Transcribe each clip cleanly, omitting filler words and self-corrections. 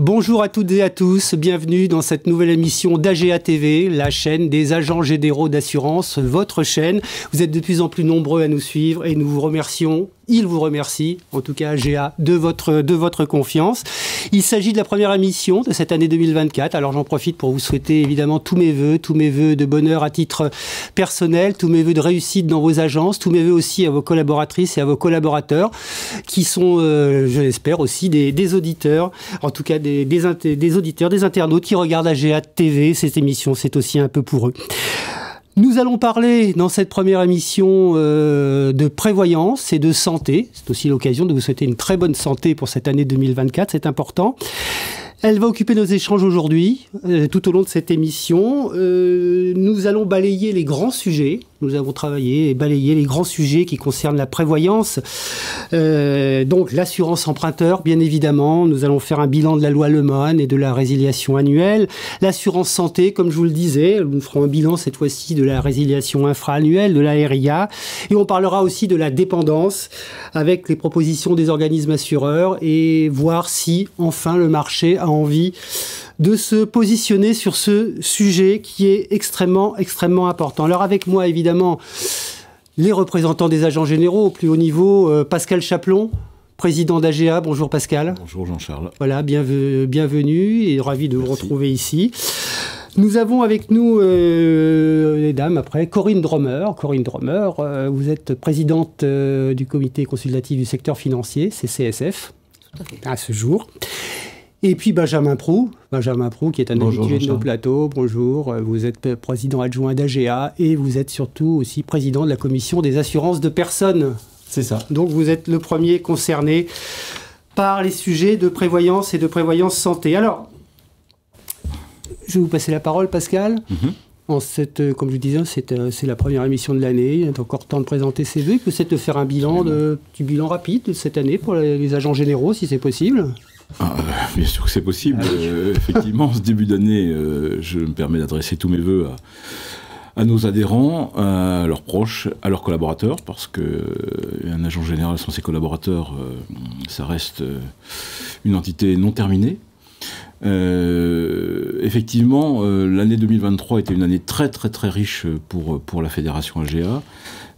Bonjour à toutes et à tous, bienvenue dans cette nouvelle émission d'AGA TV, la chaîne des agents généraux d'assurance, votre chaîne. Vous êtes de plus en plus nombreux à nous suivre et nous vous remercions. Il vous remercie, en tout cas AGA, de votre confiance. Il s'agit de la première émission de cette année 2024. Alors j'en profite pour vous souhaiter évidemment tous mes vœux de bonheur à titre personnel, tous mes vœux de réussite dans vos agences, tous mes vœux aussi à vos collaboratrices et à vos collaborateurs, qui sont, je l'espère, aussi des auditeurs, en tout cas des auditeurs, des internautes qui regardent AGA TV. Cette émission, c'est aussi un peu pour eux. Nous allons parler dans cette première émission de prévoyance et de santé. C'est aussi l'occasion de vous souhaiter une très bonne santé pour cette année 2024, c'est important. Elle va occuper nos échanges aujourd'hui, tout au long de cette émission. Nous allons balayer les grands sujets. Nous avons travaillé et balayé les grands sujets qui concernent la prévoyance. Donc l'assurance emprunteur, bien évidemment. Nous allons faire un bilan de la loi Lemoine et de la résiliation annuelle. L'assurance santé, comme je vous le disais, nous ferons un bilan cette fois-ci de la résiliation infra-annuelle, de la RIA. Et on parlera aussi de la dépendance avec les propositions des organismes assureurs et voir si enfin le marché a envie de se positionner sur ce sujet qui est extrêmement important. Alors avec moi, évidemment, les représentants des agents généraux au plus haut niveau, Pascal Chaplon, président d'AGA. Bonjour Pascal. Bonjour Jean-Charles. Voilà, bienvenue et ravi de vous retrouver ici. Nous avons avec nous les dames après, Corinne Dromer. Corinne Dromer, vous êtes présidente du comité consultatif du secteur financier, CCSF, à ce jour. Et puis Benjamin Proux qui est un habitué de nos plateaux. Bonjour, vous êtes président adjoint d'AGA et vous êtes surtout aussi président de la commission des assurances de personnes. C'est ça. Donc vous êtes le premier concerné par les sujets de prévoyance et de prévoyance santé. Alors, je vais vous passer la parole, Pascal. Comme je vous disais, c'est la première émission de l'année. Il est encore temps de présenter ses vœux. Peut-être de faire un petit bilan rapide de cette année pour les agents généraux, si c'est possible. Bien sûr que c'est possible. Effectivement, ce début d'année, je me permets d'adresser tous mes vœux à nos adhérents, à leurs proches, à leurs collaborateurs, parce qu'un agent général sans ses collaborateurs, ça reste une entité non terminée. Effectivement, l'année 2023 était une année très riche pour la fédération AGA.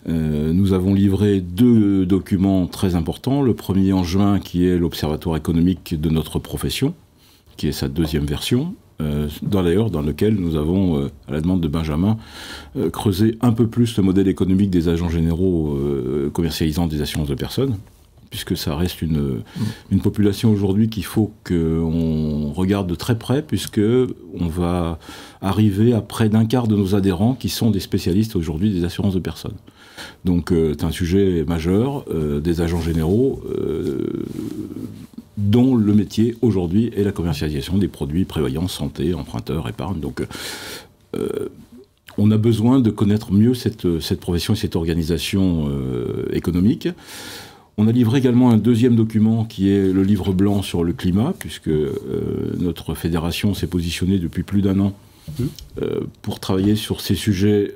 Nous avons livré 2 documents très importants. Le premier en juin, qui est l'Observatoire économique de notre profession, qui est sa 2e version, dans lequel nous avons, à la demande de Benjamin, creusé un peu plus le modèle économique des agents généraux commercialisant des assurances de personnes, puisque ça reste une population aujourd'hui qu'il faut qu'on regarde de très près, puisqu'on va arriver à près d'un quart de nos adhérents qui sont des spécialistes aujourd'hui des assurances de personnes. Donc c'est un sujet majeur des agents généraux dont le métier aujourd'hui est la commercialisation des produits prévoyance, santé, emprunteurs, épargne. Donc on a besoin de connaître mieux cette profession et cette organisation économique. On a livré également un 2e document qui est le livre blanc sur le climat, puisque notre fédération s'est positionnée depuis plus d'1 an pour travailler sur ces sujets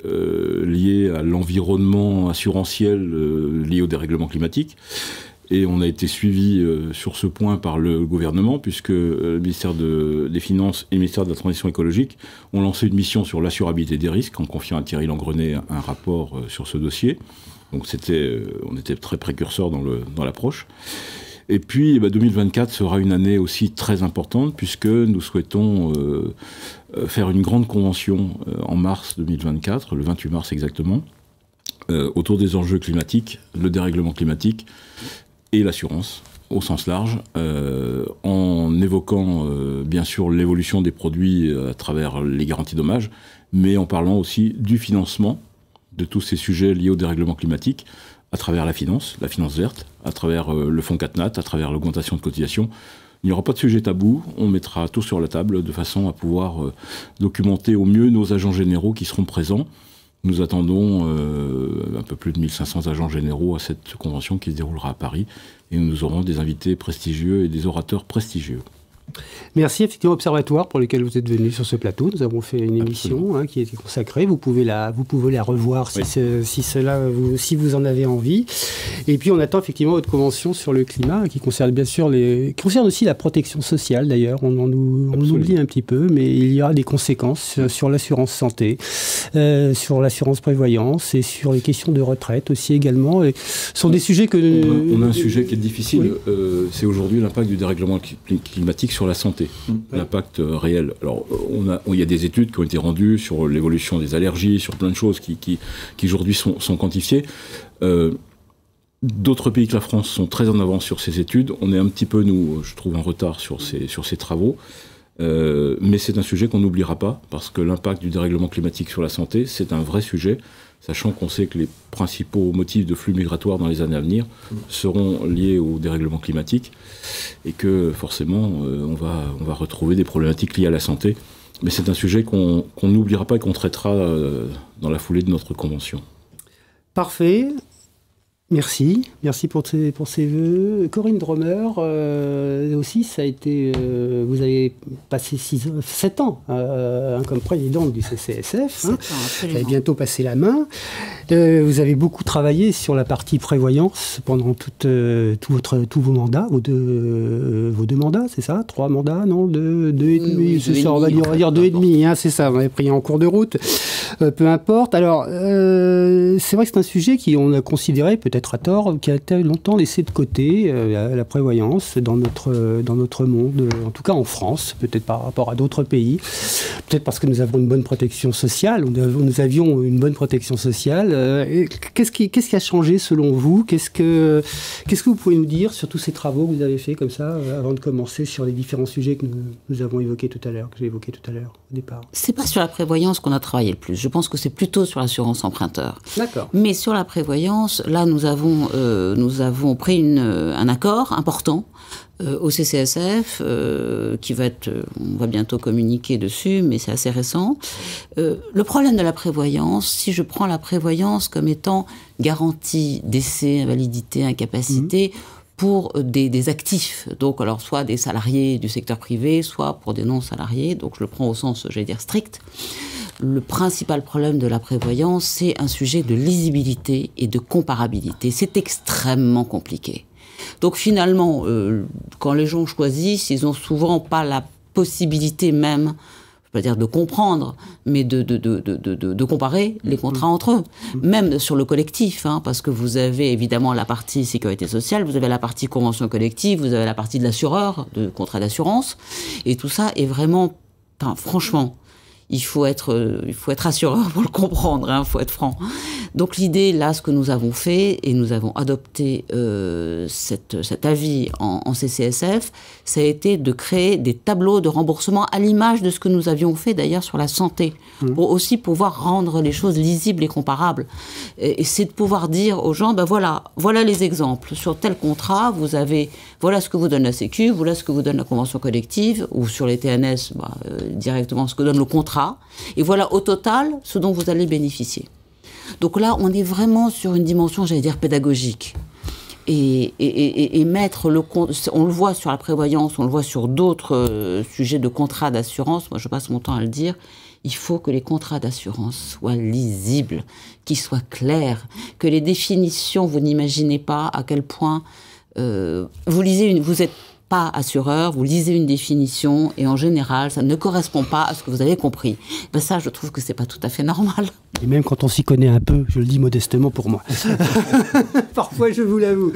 liés à l'environnement assurantiel lié au dérèglement climatique. Et on a été suivi sur ce point par le gouvernement, puisque le ministère des Finances et le ministère de la Transition écologique ont lancé une mission sur l'assurabilité des risques en confiant à Thierry Langrenet un rapport sur ce dossier. Donc on était très précurseurs dans l'approche. Et puis 2024 sera une année aussi très importante, puisque nous souhaitons faire une grande convention en mars 2024, le 28 mars exactement, autour des enjeux climatiques, le dérèglement climatique et l'assurance au sens large, en évoquant bien sûr l'évolution des produits à travers les garanties dommages, mais en parlant aussi du financement de tous ces sujets liés au dérèglement climatique à travers la finance verte, à travers le fonds CatNat, à travers l'augmentation de cotisations. Il n'y aura pas de sujet tabou, on mettra tout sur la table de façon à pouvoir documenter au mieux nos agents généraux qui seront présents. Nous attendons un peu plus de 1500 agents généraux à cette convention qui se déroulera à Paris, et nous aurons des invités prestigieux et des orateurs prestigieux. Merci effectivement Observatoire pour lequel vous êtes venu sur ce plateau. Nous avons fait une émission qui était consacrée. Vous pouvez la revoir si vous en avez envie. Et puis on attend effectivement votre convention sur le climat qui concerne bien sûr concerne aussi la protection sociale d'ailleurs. On oublie un petit peu, mais il y aura des conséquences sur l'assurance santé, sur l'assurance prévoyance et sur les questions de retraite aussi également. Et ce sont des sujets que... On a un sujet qui est difficile. Oui. C'est aujourd'hui l'impact du dérèglement climatique sur la santé. L'impact réel. Alors, il y a des études qui ont été rendues sur l'évolution des allergies, sur plein de choses qui aujourd'hui sont quantifiées. D'autres pays que la France sont très en avance sur ces études. On est un petit peu, nous, je trouve, en retard sur ces travaux. Mais c'est un sujet qu'on n'oubliera pas, parce que l'impact du dérèglement climatique sur la santé, c'est un vrai sujet, sachant qu'on sait que les principaux motifs de flux migratoires dans les années à venir seront liés au dérèglement climatique, et que forcément, on va retrouver des problématiques liées à la santé. Mais c'est un sujet qu'on n'oubliera pas et qu'on traitera dans la foulée de notre convention. Parfait. Merci pour ces vœux. Corinne Dromer, aussi, ça a été, vous avez passé 7 ans comme présidente du CCSF. Vous avez bientôt passé la main. Vous avez beaucoup travaillé sur la partie prévoyance pendant tous vos mandats, vos deux mandats, c'est ça? 3 mandats, non? 2 et demi, c'est ça, on va dire 2 et demi, c'est ça, on avait pris en cours de route. Peu importe. Alors, c'est vrai que c'est un sujet qu'on a considéré, peut-être à tort, qui a été longtemps laissé de côté, la prévoyance, dans notre monde, en tout cas en France, peut-être par rapport à d'autres pays, peut-être parce que nous avons une bonne protection sociale, nous avions une bonne protection sociale. Qu'est-ce qui a changé selon vous? Qu'est-ce que vous pouvez nous dire sur tous ces travaux que vous avez fait comme ça, avant de commencer sur les différents sujets que nous avons évoqués tout à l'heure, que j'ai évoqués tout à l'heure au départ? C'est pas sur la prévoyance qu'on a travaillé le plus. Je pense que c'est plutôt sur l'assurance emprunteur. D'accord. Mais sur la prévoyance, là, nous avons pris un accord important au CCSF, qui on va bientôt communiquer dessus, mais c'est assez récent. Le problème de la prévoyance, si je prends la prévoyance comme étant garantie décès, invalidité, incapacité, pour des actifs, donc alors soit des salariés du secteur privé, soit pour des non-salariés, donc je le prends au sens, j'allais dire, strict. Le principal problème de la prévoyance, c'est un sujet de lisibilité et de comparabilité. C'est extrêmement compliqué. Donc finalement, quand les gens choisissent, ils n'ont souvent pas la possibilité même, je ne vais pas dire de comprendre, mais de comparer les contrats entre eux. Même sur le collectif, parce que vous avez évidemment la partie sécurité sociale, vous avez la partie convention collective, vous avez la partie de l'assureur, de contrat d'assurance, et tout ça est vraiment, franchement, il faut être assureur pour le comprendre, faut être franc. Donc l'idée, là, ce que nous avons fait, et nous avons adopté cet avis en CCSF, ça a été de créer des tableaux de remboursement à l'image de ce que nous avions fait d'ailleurs sur la santé, pour aussi pouvoir rendre les choses lisibles et comparables. Et c'est de pouvoir dire aux gens, voilà les exemples. Sur tel contrat, voilà ce que vous donne la Sécu, voilà ce que vous donne la convention collective, ou sur les TNS, directement ce que donne le contrat. Et voilà au total ce dont vous allez bénéficier. Donc là, on est vraiment sur une dimension, j'allais dire, pédagogique. Et mettre le compte, on le voit sur la prévoyance, on le voit sur d'autres sujets de contrats d'assurance. Moi, je passe mon temps à le dire. Il faut que les contrats d'assurance soient lisibles, qu'ils soient clairs, que les définitions, vous n'imaginez pas à quel point vous êtes pas assureur, vous lisez une définition et en général, ça ne correspond pas à ce que vous avez compris. Ça, je trouve que c'est pas tout à fait normal. Et même quand on s'y connaît un peu, je le dis modestement pour moi. Parfois, je vous l'avoue.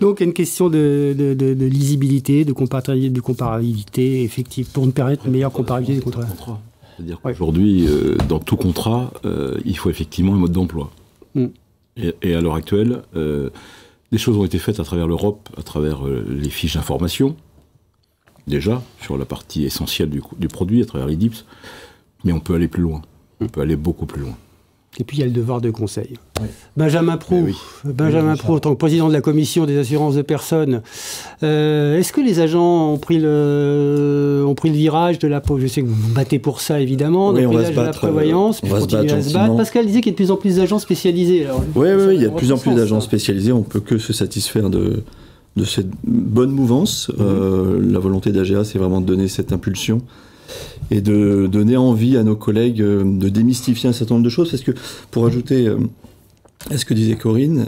Donc, il y a une question de lisibilité, de comparabilité, effective, pour nous permettre une meilleure comparabilité des contrats. C'est-à-dire qu'aujourd'hui, dans tout contrat, il faut effectivement un mode d'emploi. Et à l'heure actuelle, des choses ont été faites à travers l'Europe, à travers les fiches d'information, déjà, sur la partie essentielle du produit, à travers les DIPS, mais on peut aller plus loin. On peut aller beaucoup plus loin. Et puis il y a le devoir de conseil. Oui. Benjamin Prou, en tant que président de la commission des assurances de personnes, est-ce que les agents ont pris le virage de la... Je sais que vous vous battez pour ça, évidemment, oui, le virage de la prévoyance, puis continuer à se battre. Pascal disait qu'il y a de plus en plus d'agents spécialisés. Oui, il y a de plus en plus d'agents spécialisés. On ne peut que se satisfaire de cette bonne mouvance. La volonté d'AGA, c'est vraiment de donner cette impulsion et de donner envie à nos collègues de démystifier un certain nombre de choses. Parce que, pour ajouter à ce que disait Corinne,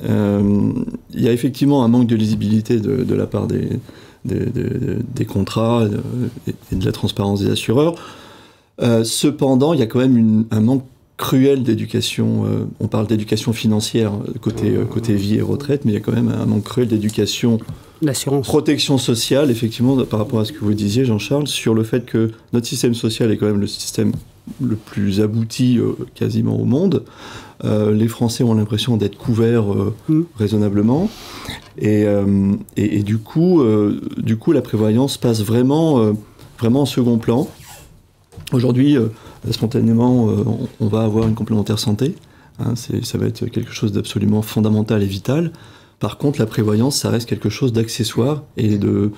il y a effectivement un manque de lisibilité de la part des contrats et de la transparence des assureurs. Cependant, il y a quand même un manque cruel d'éducation. On parle d'éducation financière côté vie et retraite, mais il y a quand même un manque cruel d'éducation, l'assurance, protection sociale, effectivement, par rapport à ce que vous disiez, Jean-Charles, sur le fait que notre système social est quand même le système le plus abouti quasiment au monde. Les Français ont l'impression d'être couverts raisonnablement, et du coup, la prévoyance passe vraiment en second plan. Aujourd'hui, spontanément, on va avoir une complémentaire santé. Ça va être quelque chose d'absolument fondamental et vital. Par contre, la prévoyance, ça reste quelque chose d'accessoire et de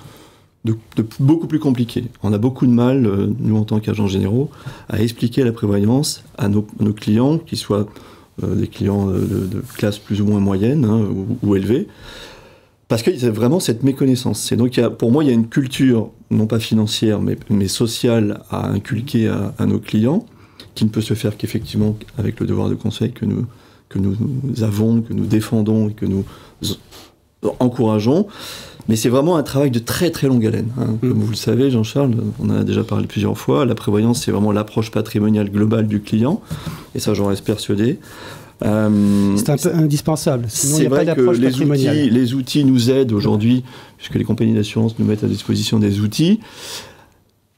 beaucoup plus compliqué. On a beaucoup de mal, nous en tant qu'agents généraux, à expliquer la prévoyance à nos clients, qu'ils soient des clients de classe plus ou moins moyenne ou élevée, parce qu'il y a vraiment cette méconnaissance. Et donc, pour moi, il y a une culture, non pas financière, mais sociale, à inculquer à nos clients, qui ne peut se faire qu'effectivement avec le devoir de conseil que nous avons, que nous défendons et que nous encourageons. Mais c'est vraiment un travail de très très longue haleine. Comme vous le savez, Jean-Charles, on en a déjà parlé plusieurs fois, la prévoyance, c'est vraiment l'approche patrimoniale globale du client, et ça, j'en reste persuadé. C'est un peu indispensable, sinon il n'y a pas d'approche patrimoniale. Les outils nous aident aujourd'hui, puisque les compagnies d'assurance nous mettent à disposition des outils,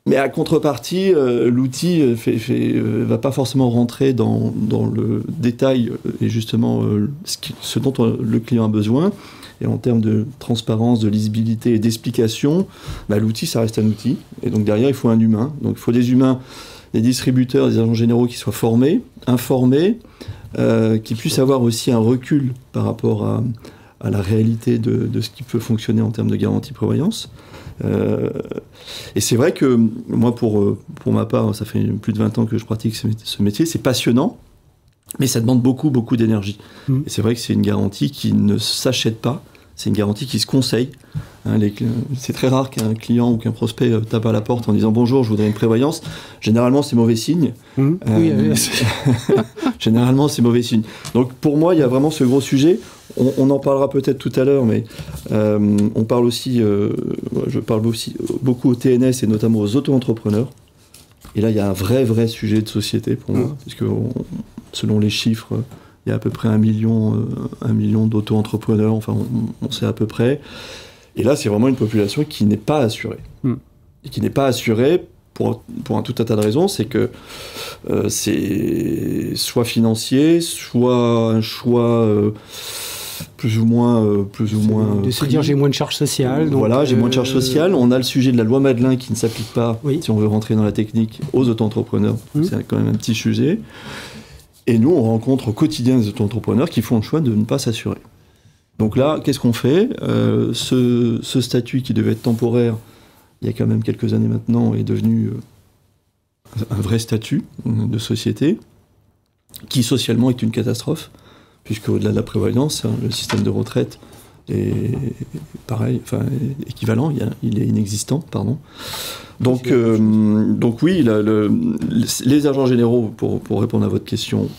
mais à contrepartie, l'outil va pas forcément rentrer dans le détail et justement ce dont le client a besoin. Et en termes de transparence, de lisibilité et d'explication, l'outil, ça reste un outil. Et donc derrière, il faut un humain. Donc il faut des humains, des distributeurs, des agents généraux qui soient formés, informés, qui puissent avoir aussi un recul par rapport à la réalité de ce qui peut fonctionner en termes de garantie prévoyance. Et c'est vrai que moi, pour ma part, ça fait plus de 20 ans que je pratique ce métier, c'est passionnant, mais ça demande beaucoup, beaucoup d'énergie. Et c'est vrai que c'est une garantie qui ne s'achète pas, c'est une garantie qui se conseille. C'est très rare qu'un client ou qu'un prospect tape à la porte en disant « Bonjour, je voudrais une prévoyance ». Généralement, c'est mauvais signe. Généralement, c'est mauvais signe. Donc, pour moi, il y a vraiment ce gros sujet. On en parlera peut-être tout à l'heure, mais on parle aussi, je parle aussi beaucoup aux TNS et notamment aux auto-entrepreneurs. Et là, il y a un vrai sujet de société pour moi, puisque selon les chiffres, il y a à peu près 1 million d'auto-entrepreneurs, enfin, on sait à peu près. Et là, c'est vraiment une population qui n'est pas assurée. Et qui n'est pas assurée pour tout un tas de raisons. C'est que c'est soit financier, soit un choix plus ou moins de se dire j'ai moins de charges sociales. Donc voilà, j'ai moins de charges sociales. On a le sujet de la loi Madelin qui ne s'applique pas, si on veut rentrer dans la technique, aux auto-entrepreneurs. C'est quand même un petit sujet. Et nous, on rencontre au quotidien des auto-entrepreneurs qui font le choix de ne pas s'assurer. Donc là, qu'est-ce qu'on fait ? Ce statut qui devait être temporaire, il y a quand même quelques années maintenant, est devenu un vrai statut de société, qui socialement est une catastrophe, puisque au-delà de la prévoyance, le système de retraite est pareil, enfin équivalent, il est inexistant, pardon. Donc oui, les agents généraux, pour répondre à votre question,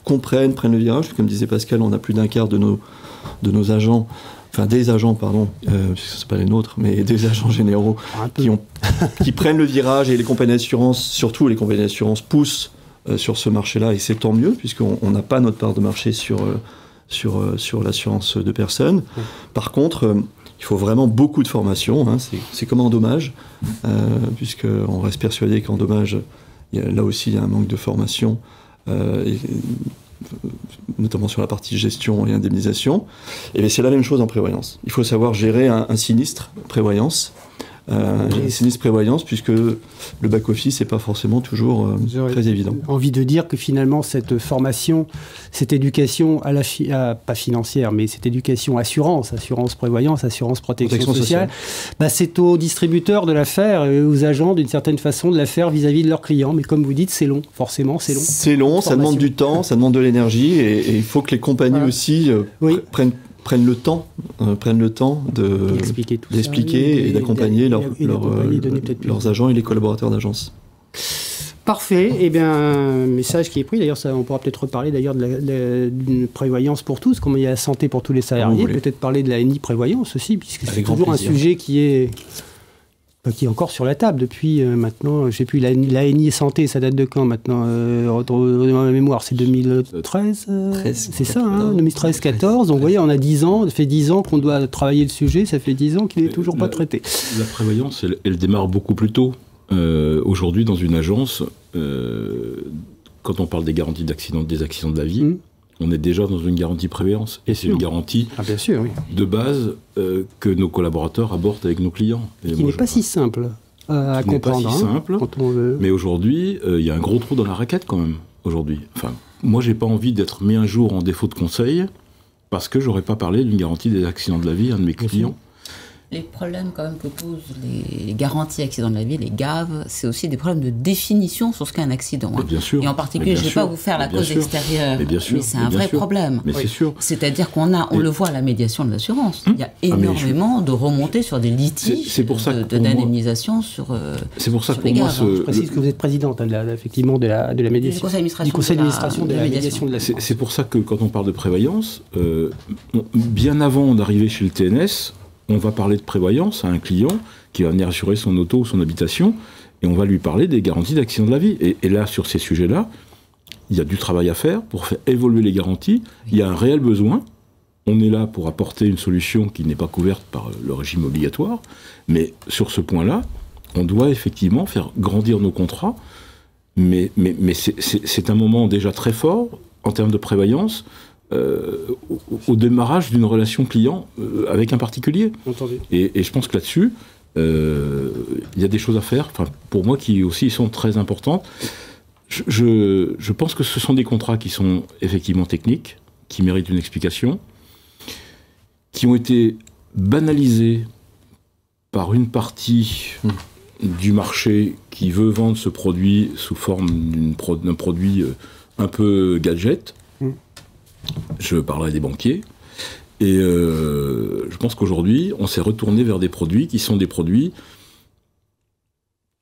prennent le virage. Comme disait Pascal, on a plus d'un quart de nos agents, enfin des agents, pardon, puisque c'est pas les nôtres, mais des agents généraux qui prennent le virage, et les compagnies d'assurance, surtout les compagnies d'assurance, poussent sur ce marché-là, et c'est tant mieux, puisqu'on n'a pas notre part de marché sur l'assurance de personnes. Par contre, il faut vraiment beaucoup de formation, c'est comme en dommage, puisqu'on reste persuadé qu'en dommage, là aussi il y a un manque de formation, notamment sur la partie gestion et indemnisation. Et c'est la même chose en prévoyance. Il faut savoir gérer un sinistre prévoyance, puisque le back-office n'est pas forcément toujours très évident. Envie de dire que finalement, cette formation, cette éducation pas financière, mais cette éducation assurance prévoyance, assurance protection sociale, c'est aux distributeurs de la faire et aux agents d'une certaine façon de la faire vis-à-vis de leurs clients. Mais comme vous dites, c'est long, forcément, c'est long. C'est long, ça demande du temps, ça demande de l'énergie, et il faut que les compagnies aussi prennent prennent le temps d'expliquer et d'accompagner leurs agents et les collaborateurs d'agence. Parfait. Eh bien, un message qui est pris. D'ailleurs, on pourra peut-être reparler d'ailleurs d'une prévoyance pour tous, comme il y a la santé pour tous les salariés. Peut-être parler de la NI prévoyance aussi, puisque c'est toujours un sujet qui est encore sur la table depuis maintenant. Je ne sais plus, la NI santé, ça date de quand maintenant dans ma mémoire, c'est 2013 c'est ça, 2013-14. Donc vous voyez, on a 10 ans, ça fait 10 ans qu'on doit travailler le sujet, ça fait 10 ans qu'il n'est toujours pas traité. La prévoyance, elle démarre beaucoup plus tôt. Aujourd'hui, dans une agence, quand on parle des garanties des accidents de la vie, on est déjà dans une garantie prévoyance. Et c'est une garantie de base que nos collaborateurs abordent avec nos clients. Qui n'est pas si simple à comprendre. Pas si simple, mais aujourd'hui, il y a un gros trou dans la raquette quand même. Aujourd'hui. Enfin, moi, j'ai pas envie d'être mis un jour en défaut de conseil parce que j'aurais pas parlé d'une garantie des accidents de la vie à un de mes clients. Les problèmes quand même que posent les garanties accidents de la vie, les GAV, c'est aussi des problèmes de définition sur ce qu'est un accident. Bien sûr. Et en particulier, je ne vais pas vous faire la cause extérieure, mais c'est un vrai problème. Mais c'est sûr. C'est-à-dire qu'on le voit à la médiation de l'assurance. Il y a énormément de remontées sur des litiges d'indemnisation sur c'est pour ça que pour moi, je précise que vous êtes présidente effectivement de la médiation. Du conseil d'administration de la médiation de l'assurance. C'est pour ça que quand on parle de prévoyance, bien avant d'arriver chez le TNS, on va parler de prévoyance à un client qui va venir assurer son auto ou son habitation, et on va lui parler des garanties d'accident de la vie. Et là, sur ces sujets-là, il y a du travail à faire pour faire évoluer les garanties. Il y a un réel besoin. On est là pour apporter une solution qui n'est pas couverte par le régime obligatoire. Mais sur ce point-là, on doit effectivement faire grandir nos contrats. Mais c'est un moment déjà très fort en termes de prévoyance. Au démarrage d'une relation client avec un particulier. Et je pense que là-dessus, il y a des choses à faire, pour moi, qui aussi sont très importantes. Je pense que ce sont des contrats qui sont effectivement techniques, qui méritent une explication, qui ont été banalisés par une partie du marché qui veut vendre ce produit sous forme d'un produit un peu gadget. Je parlerai des banquiers. Et je pense qu'aujourd'hui, on s'est retourné vers des produits qui sont des produits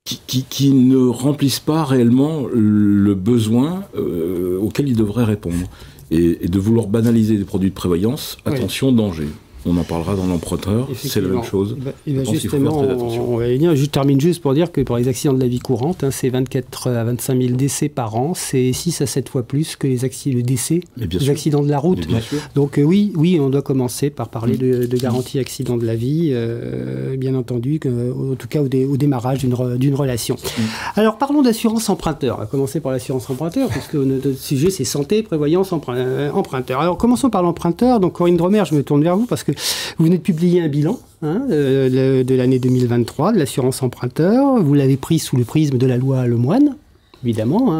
qui ne remplissent pas réellement le besoin auquel ils devraient répondre. Et de vouloir banaliser des produits de prévoyance, attention, danger. On en parlera dans l'emprunteur, c'est la même chose. Justement, je termine juste pour dire que pour les accidents de la vie courante, c'est 24 à 25 000 décès par an, c'est 6 à 7 fois plus que les accidents de la route. Donc oui, on doit commencer par parler de garantie accident de la vie, bien entendu, en tout cas au démarrage d'une relation. Alors parlons d'assurance emprunteur. On va commencer par l'assurance emprunteur, puisque notre sujet c'est santé, prévoyance, emprunteur. Alors commençons par l'emprunteur. Donc Corinne Dromer, je me tourne vers vous, parce que vous venez de publier un bilan de l'année 2023 de l'assurance emprunteur. Vous l'avez pris sous le prisme de la loi Lemoine, évidemment,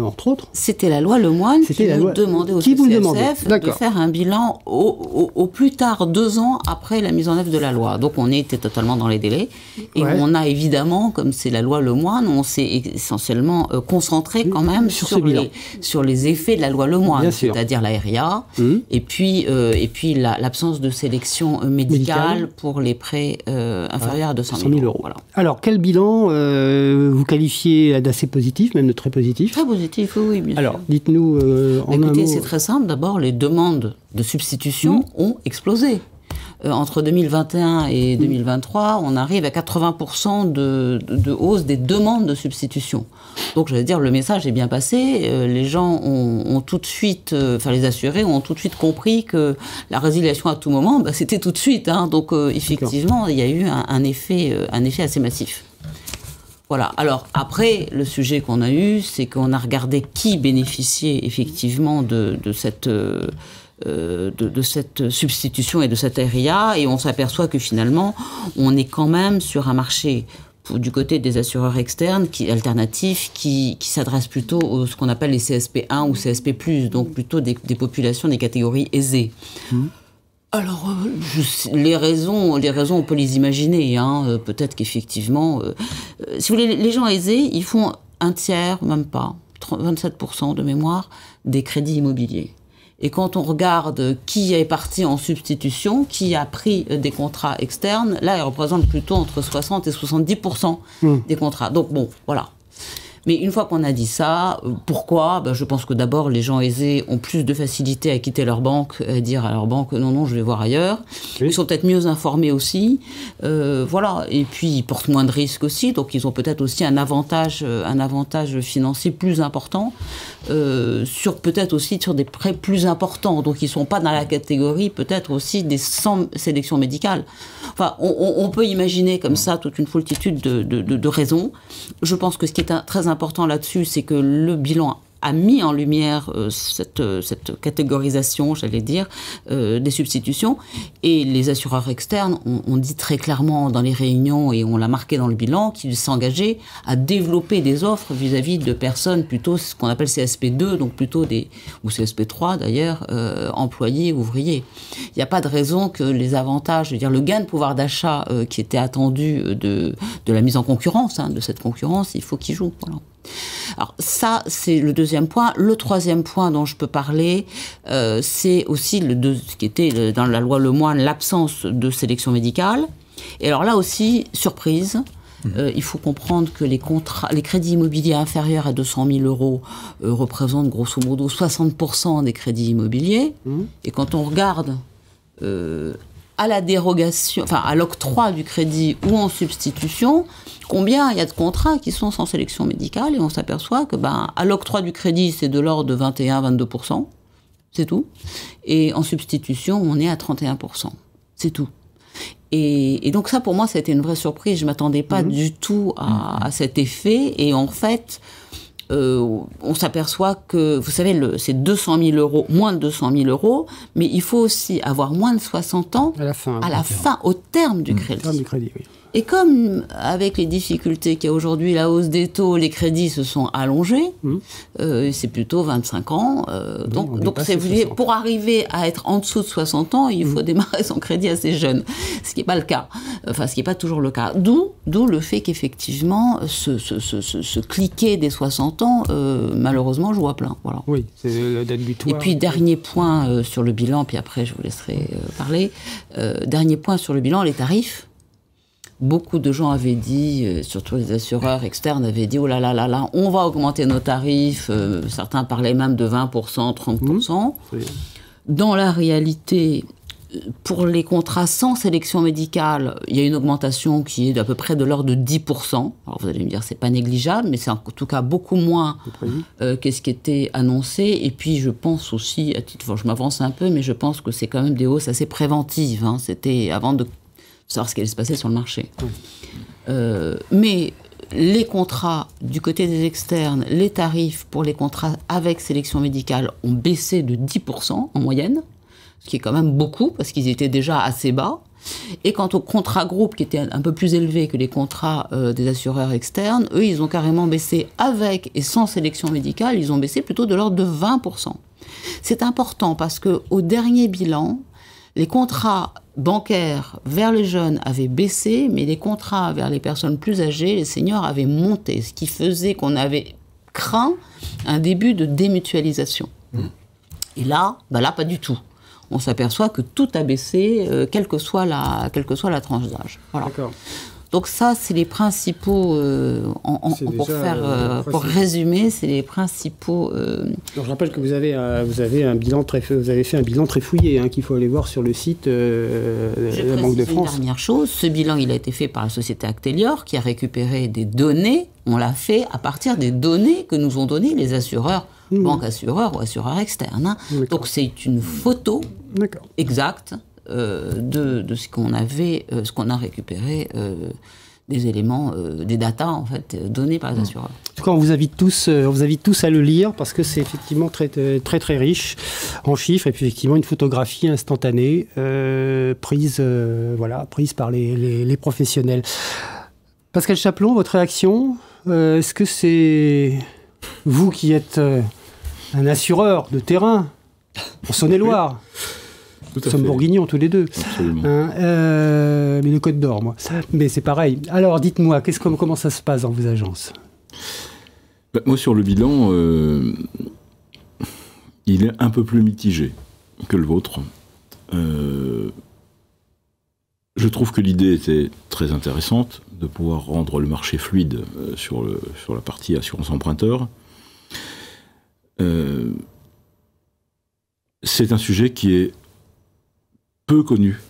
entre autres. C'était la loi Lemoine qui nous demandait au CCSF de faire un bilan au plus tard 2 ans après la mise en œuvre de la loi. Donc on était totalement dans les délais. Et on a évidemment, comme c'est la loi Lemoine, on s'est essentiellement concentré quand même sur les effets de la loi Lemoine, c'est-à-dire la RIA, et puis l'absence de sélection médicale pour les prêts inférieurs à 200 000 euros. Voilà. Alors quel bilan vous qualifiez d'assez positif, même de très positif? Très positif, oui, bien sûr. Alors, dites-nous écoutez, c'est très simple. D'abord, les demandes de substitution ont explosé. Entre 2021 et 2023, on arrive à 80% de hausse des demandes de substitution. Donc, j'allais dire, le message est bien passé. Les gens ont tout de suite, les assurés ont tout de suite compris que la résiliation à tout moment, c'était tout de suite. Donc, effectivement, il y a eu un effet assez massif. Voilà. Alors après, le sujet qu'on a eu, c'est qu'on a regardé qui bénéficiait effectivement de cette substitution et de cette RIA, et on s'aperçoit que finalement, on est quand même sur un marché du côté des assureurs externes alternatifs qui s'adressent plutôt à ce qu'on appelle les CSP1 ou CSP+, donc plutôt des populations, des catégories aisées. Alors, les raisons, on peut les imaginer. Peut-être qu'effectivement, si vous voulez, les gens aisés, ils font un tiers, même pas, 27% de mémoire, des crédits immobiliers. Et quand on regarde qui est parti en substitution, qui a pris des contrats externes, là, il représente plutôt entre 60 et 70% des contrats. Donc bon, voilà. Mais une fois qu'on a dit ça, pourquoi ? Je pense que d'abord, les gens aisés ont plus de facilité à quitter leur banque, à dire à leur banque non, je vais voir ailleurs. Oui. Ils sont peut-être mieux informés aussi. Voilà. Et puis, ils portent moins de risques aussi. Donc, ils ont peut-être aussi un avantage financier plus important, peut-être aussi sur des prêts plus importants. Donc, ils ne sont pas dans la catégorie peut-être aussi des sans sélection médicale. Enfin, on peut imaginer comme ça toute une foultitude de raisons. Je pense que ce qui est très important là-dessus, c'est que le bilan a mis en lumière cette catégorisation, j'allais dire, des substitutions. Et les assureurs externes ont dit très clairement dans les réunions, et on l'a marqué dans le bilan, qu'ils s'engageaient à développer des offres vis-à-vis de personnes plutôt ce qu'on appelle CSP2, donc plutôt ou CSP3 d'ailleurs, employés, ouvriers. Il n'y a pas de raison que les avantages, je veux dire, le gain de pouvoir d'achat qui était attendu de la mise en concurrence, de cette concurrence, il faut qu'il joue. Voilà. Alors ça, c'est le deuxième point. Le troisième point dont je peux parler, c'est aussi ce qui était dans la loi Lemoine, l'absence de sélection médicale. Et alors là aussi, surprise, il faut comprendre que les crédits immobiliers inférieurs à 200 000 euros représentent grosso modo 60% des crédits immobiliers. Et quand on regarde à la dérogation, enfin à l'octroi du crédit ou en substitution, combien il y a de contrats qui sont sans sélection médicale, et on s'aperçoit que à l'octroi du crédit, c'est de l'ordre de 21-22%, c'est tout. Et en substitution, on est à 31%, c'est tout. Et donc ça, pour moi, ça a été une vraie surprise. Je ne m'attendais pas du tout à cet effet. Et en fait, on s'aperçoit que, vous savez, c'est 200 000 euros, moins de 200 000 euros, mais il faut aussi avoir moins de 60 ans à la fin, au terme du crédit. Au terme du crédit, oui. Et comme avec les difficultés qu'il y a aujourd'hui, la hausse des taux, les crédits se sont allongés, c'est plutôt 25 ans. Donc pour arriver à être en dessous de 60 ans, il faut démarrer son crédit assez jeune, ce qui n'est pas le cas. Enfin, ce qui n'est pas toujours le cas. D'où le fait qu'effectivement, ce cliquet des 60 ans, malheureusement, joue à plein. Voilà. Oui, c'est la date butoir. Et puis, dernier point sur le bilan, puis après, je vous laisserai parler. Dernier point sur le bilan, les tarifs. Beaucoup de gens avaient dit, surtout les assureurs externes avaient dit « Oh là là là là, on va augmenter nos tarifs ». Certains parlaient même de 20%, 30%. Dans la réalité, pour les contrats sans sélection médicale, il y a une augmentation qui est d'à peu près de l'ordre de 10%. Alors vous allez me dire, c'est pas négligeable, mais c'est en tout cas beaucoup moins qu'est-ce qui était annoncé. Et puis je pense aussi, je m'avance un peu, mais je pense que c'est quand même des hausses assez préventives. C'était avant de savoir ce qui allait se passer sur le marché. Mais les contrats du côté des externes, les tarifs pour les contrats avec sélection médicale ont baissé de 10% en moyenne, ce qui est quand même beaucoup, parce qu'ils étaient déjà assez bas. Et quant aux contrats groupes, qui étaient un peu plus élevés que les contrats des assureurs externes, eux, ils ont carrément baissé avec et sans sélection médicale, ils ont baissé plutôt de l'ordre de 20%. C'est important parce qu'au dernier bilan, les contrats bancaires vers les jeunes avaient baissé, mais les contrats vers les personnes plus âgées, les seniors, avaient monté, ce qui faisait qu'on avait craint un début de démutualisation. Et là, pas du tout. On s'aperçoit que tout a baissé, quelle que soit la tranche d'âge. Voilà. D'accord. Donc ça, c'est les principaux, pour résumer, c'est les principaux... Alors, je rappelle que vous avez fait un bilan très fouillé, qu'il faut aller voir sur le site de la Banque de France. Une dernière chose, ce bilan, il a été fait par la société Actelior, qui a récupéré des données. On l'a fait à partir des données que nous ont données les assureurs, banques assureurs ou assureurs externes. Donc c'est une photo exacte de ce qu'on avait, ce qu'on a récupéré, des éléments, des datas en fait donnés par les assureurs. En tout cas, on vous invite tous à le lire parce que c'est effectivement très très très riche en chiffres et puis effectivement une photographie instantanée prise par les professionnels. Pascal Chaplon, votre réaction, est-ce que c'est vous qui êtes un assureur de terrain en Saône-et-Loire? Nous sommes bourguignons tous les deux. Mais le Côte d'Or, moi. Mais c'est pareil. Alors, dites-moi, comment ça se passe dans vos agences? Moi, sur le bilan, il est un peu plus mitigé que le vôtre. Je trouve que l'idée était très intéressante de pouvoir rendre le marché fluide sur la partie assurance emprunteur. C'est un sujet qui est peu connu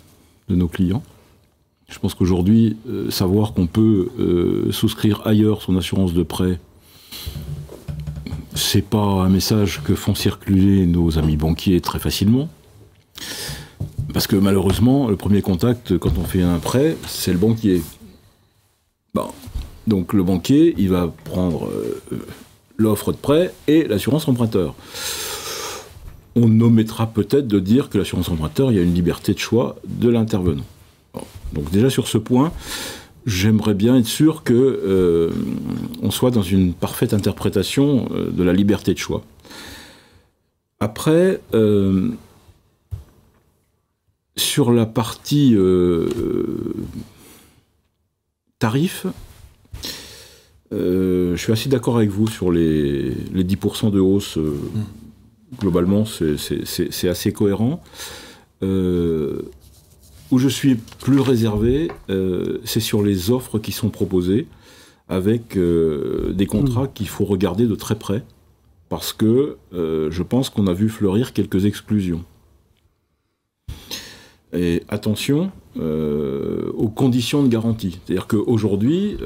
de nos clients. Je pense qu'aujourd'hui, savoir qu'on peut souscrire ailleurs son assurance de prêt, c'est pas un message que font circuler nos amis banquiers très facilement. Parce que malheureusement, le premier contact quand on fait un prêt, c'est le banquier. Bon. Donc le banquier, il va prendre l'offre de prêt et l'assurance emprunteur. On omettra peut-être de dire que l'assurance emprunteur, il y a une liberté de choix de l'intervenant. Bon. Donc déjà sur ce point, j'aimerais bien être sûr que on soit dans une parfaite interprétation de la liberté de choix. Après, sur la partie tarif, je suis assez d'accord avec vous sur les 10% de hausse. Globalement, c'est assez cohérent. Où je suis plus réservé, c'est sur les offres qui sont proposées, avec des contrats qu'il faut regarder de très près, parce que je pense qu'on a vu fleurir quelques exclusions. Et attention aux conditions de garantie. C'est-à-dire qu'aujourd'hui,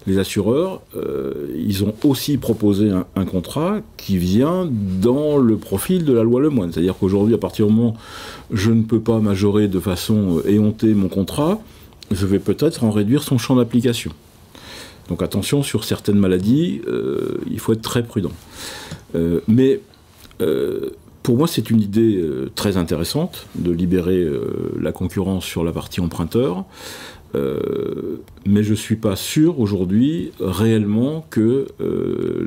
les assureurs, ils ont aussi proposé un contrat qui vient dans le profil de la loi Lemoine. C'est-à-dire qu'aujourd'hui, à partir du moment où je ne peux pas majorer de façon éhontée mon contrat, je vais peut-être en réduire son champ d'application. Donc attention, sur certaines maladies, il faut être très prudent. Mais pour moi, c'est une idée très intéressante de libérer la concurrence sur la partie emprunteur, mais je ne suis pas sûr aujourd'hui réellement que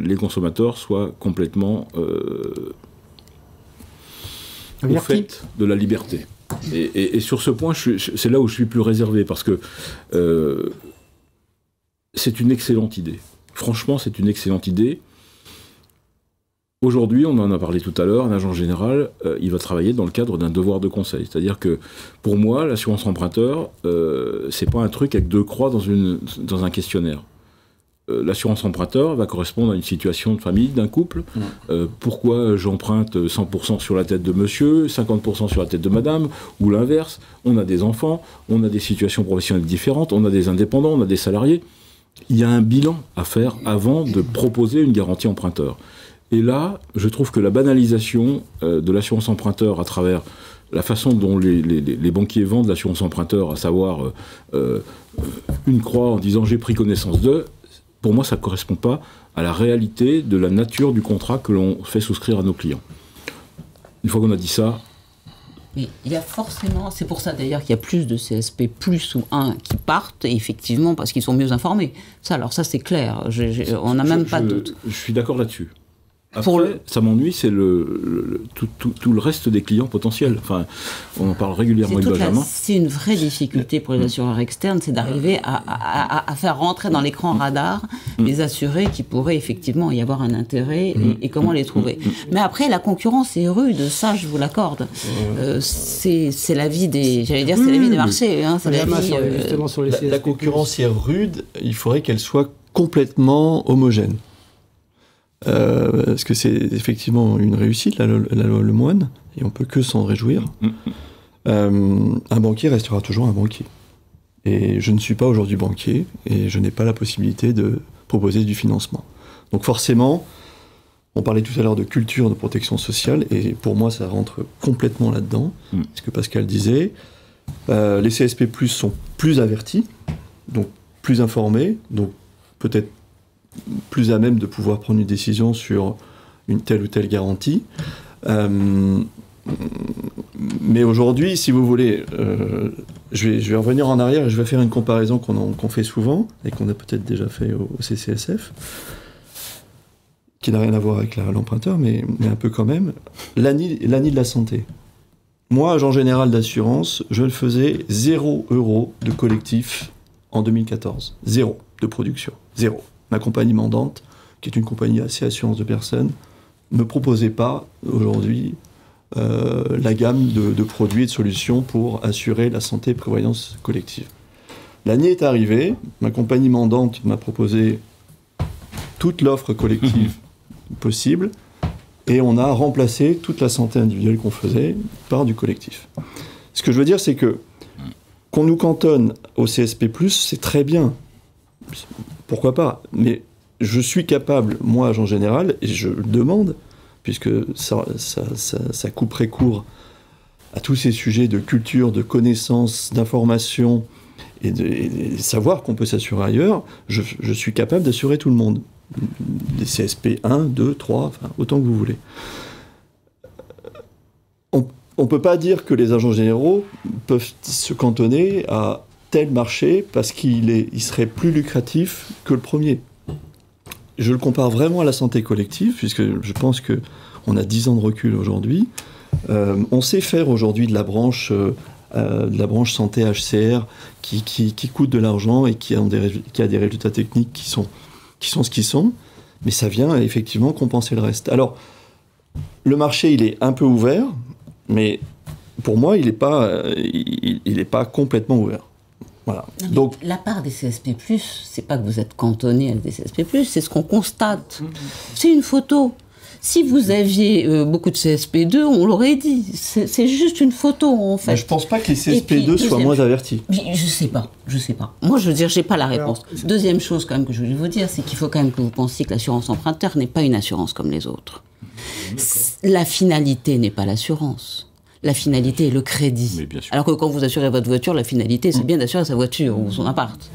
les consommateurs soient complètement au fait de la liberté. Et sur ce point, c'est là où je suis plus réservé, parce que c'est une excellente idée. Franchement, c'est une excellente idée. Aujourd'hui, on en a parlé tout à l'heure, un agent général, il va travailler dans le cadre d'un devoir de conseil. C'est-à-dire que, pour moi, l'assurance emprunteur, c'est pas un truc avec 2 croix dans un questionnaire. L'assurance emprunteur va correspondre à une situation de famille, d'un couple. Pourquoi j'emprunte 100% sur la tête de monsieur, 50% sur la tête de madame, ou l'inverse. On a des enfants, on a des situations professionnelles différentes, on a des indépendants, on a des salariés. Il y a un bilan à faire avant de proposer une garantie emprunteur. Et là, je trouve que la banalisation de l'assurance emprunteur à travers la façon dont les banquiers vendent l'assurance emprunteur, à savoir une croix en disant « j'ai pris connaissance de », pour moi, ça ne correspond pas à la réalité de la nature du contrat que l'on fait souscrire à nos clients. Une fois qu'on a dit ça... Mais il y a forcément, c'est pour ça d'ailleurs qu'il y a plus de CSP plus ou 1 qui partent, et effectivement, parce qu'ils sont mieux informés. Ça, alors ça, c'est clair, on n'a même pas de doute. Je suis d'accord là-dessus. Après, ça m'ennuie, c'est tout le reste des clients potentiels. Enfin, on en parle régulièrement avec Benjamin. C'est une vraie difficulté pour les assureurs externes, c'est d'arriver à faire rentrer dans l'écran radar les assurés qui pourraient effectivement y avoir un intérêt et comment les trouver. Mais après, la concurrence est rude, ça je vous l'accorde. C'est la vie des, j'allais dire, c'est la vie des marchés. Hein, la concurrence est rude, il faudrait qu'elle soit complètement homogène. Parce que c'est effectivement une réussite, la loi Lemoine, et on peut que s'en réjouir. Un banquier restera toujours un banquier. Et je ne suis pas aujourd'hui banquier, et je n'ai pas la possibilité de proposer du financement. Donc forcément, on parlait tout à l'heure de culture de protection sociale, et pour moi ça rentre complètement là-dedans. Ce que Pascal disait, les CSP+, sont plus avertis, donc plus informés, donc peut-être plus à même de pouvoir prendre une décision sur une telle ou telle garantie. Mais aujourd'hui, si vous voulez, je vais revenir en arrière et je vais faire une comparaison qu'on fait souvent, et qu'on a peut-être déjà fait au CCSF, qui n'a rien à voir avec l'emprunteur, mais un peu quand même. L'ANI de la santé. Moi, agent général d'assurance, je le faisais 0 € de collectif en 2014. 0 de production. 0. Ma compagnie mandante, qui est une compagnie assez assurance de personnes, me proposez pas aujourd'hui la gamme de produits et de solutions pour assurer la santé et prévoyance collective. L'année est arrivée, ma compagnie mandante m'a proposé toute l'offre collective possible, et on a remplacé toute la santé individuelle qu'on faisait par du collectif. Ce que je veux dire, c'est que qu'on nous cantonne au CSP+, c'est très bien. Pourquoi pas? Mais je suis capable, moi, agent général, et je le demande, puisque ça couperait court à tous ces sujets de culture, de connaissance, d'information, et de savoir qu'on peut s'assurer ailleurs, je suis capable d'assurer tout le monde. Des CSP 1, 2, 3, enfin, autant que vous voulez. On ne peut pas dire que les agents généraux peuvent se cantonner à tel marché parce qu'il serait plus lucratif que le premier. Je le compare vraiment à la santé collective, puisque je pense qu'on a 10 ans de recul aujourd'hui. On sait faire aujourd'hui de la branche santé HCR qui coûte de l'argent et qui a des résultats techniques qui sont ce qu'ils sont, mais ça vient effectivement compenser le reste. Alors, le marché, il est un peu ouvert, mais pour moi, il n'est pas complètement ouvert. Voilà. Donc, la part des CSP+, c'est pas que vous êtes cantonné à des CSP+, c'est ce qu'on constate. C'est une photo. Si vous aviez beaucoup de CSP2, on l'aurait dit. C'est juste une photo, en fait. Mais je pense pas que les CSP2 soient moins avertis. Je sais pas. Moi, je veux dire, j'ai pas la réponse. Deuxième chose, quand même, que je voulais vous dire, c'est qu'il faut quand même que vous pensiez que l'assurance emprunteur n'est pas une assurance comme les autres. La finalité n'est pas l'assurance. La finalité est le crédit. Alors que quand vous assurez votre voiture, la finalité, c'est bien d'assurer sa voiture ou son appart.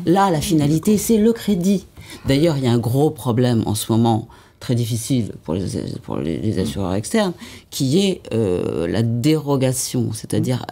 Là, la finalité, c'est le crédit. D'ailleurs, il y a un gros problème en ce moment, très difficile pour les assureurs externes, qui est la dérogation, c'est-à-dire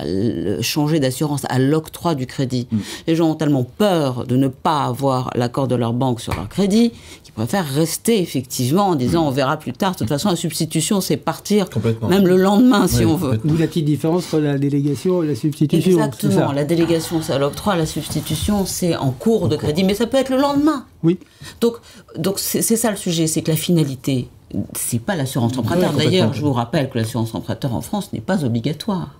changer d'assurance à l'octroi du crédit. Les gens ont tellement peur de ne pas avoir l'accord de leur banque sur leur crédit qu'ils préfèrent rester effectivement en disant on verra plus tard. De toute façon, la substitution, c'est partir même le lendemain si on veut. D'où la petite différence entre la délégation et la substitution. Exactement. La délégation, c'est à l'octroi, la substitution, c'est en cours de crédit, mais ça peut être le lendemain. Oui. Donc c'est ça le sujet, c'est que la finalité, c'est pas l'assurance emprunteur. D'ailleurs, je vous rappelle que l'assurance emprunteur en France n'est pas obligatoire.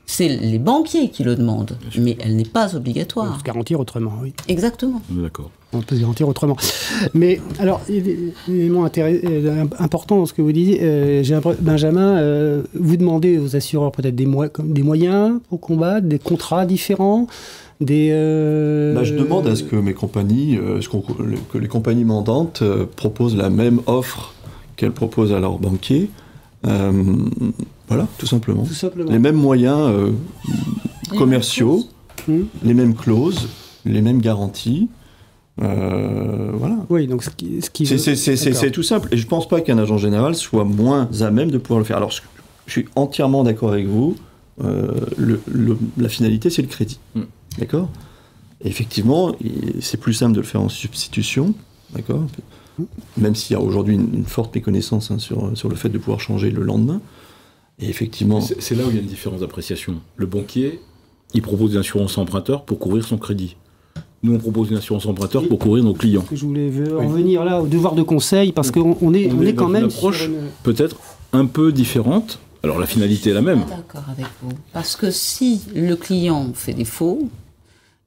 C'est les banquiers qui le demandent, mais elle n'est pas obligatoire. On peut se garantir autrement, oui. Exactement. D'accord. On peut se garantir autrement. Mais alors, élément important dans ce que vous disiez, Benjamin, vous demandez aux assureurs peut-être des moyens pour combattre, des contrats différents, je demande à ce que mes compagnies, que les compagnies mandantes proposent la même offre qu'elles proposent à leurs banquiers. Voilà, tout simplement. Les mêmes moyens commerciaux, les mêmes clauses, les mêmes garanties. Voilà. Oui, donc c'est tout simple. Et je ne pense pas qu'un agent général soit moins à même de pouvoir le faire. Alors, je suis entièrement d'accord avec vous. La finalité, c'est le crédit. D'accord ? Et effectivement, c'est plus simple de le faire en substitution. D'accord ? Même s'il y a aujourd'hui une forte méconnaissance sur le fait de pouvoir changer le lendemain. Et effectivement... C'est là où il y a une différence d'appréciation. Le banquier, il propose une assurance emprunteur pour couvrir son crédit. Nous, on propose une assurance emprunteur pour couvrir nos clients. Je voulais en venir là au devoir de conseil, parce qu'on est quand même sur une approche peut-être un peu différente. Alors la finalité est la même. Je suis d'accord avec vous. Parce que si le client fait défaut,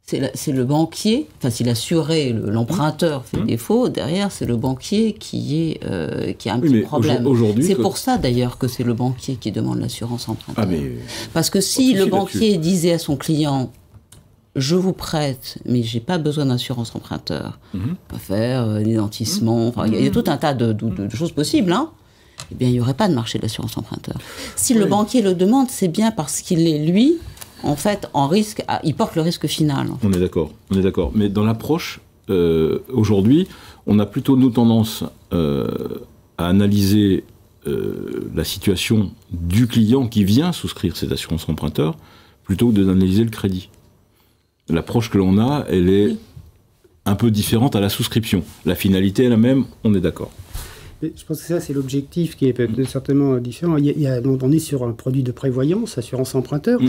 c'est le banquier, enfin si l'assuré, l'emprunteur fait défaut, derrière c'est le banquier qui a un petit problème. C'est pour ça d'ailleurs que c'est le banquier qui demande l'assurance emprunteur. Parce que si le banquier disait à son client je vous prête, mais j'ai pas besoin d'assurance emprunteur, on va faire l'identissement, il y a tout un tas de choses possibles, hein. Eh bien, il n'y aurait pas de marché de l'assurance emprunteur. Si le banquier le demande, c'est bien parce qu'il est, lui, en fait, en risque, il porte le risque final. On est d'accord. Mais dans l'approche, aujourd'hui, on a plutôt nos tendances à analyser la situation du client qui vient souscrire cette assurance emprunteur, plutôt que d'analyser le crédit. L'approche que l'on a, elle est un peu différente à la souscription. La finalité est la même, on est d'accord. Mais je pense que ça, c'est l'objectif qui est peut-être certainement différent. On est sur un produit de prévoyance, assurance emprunteur,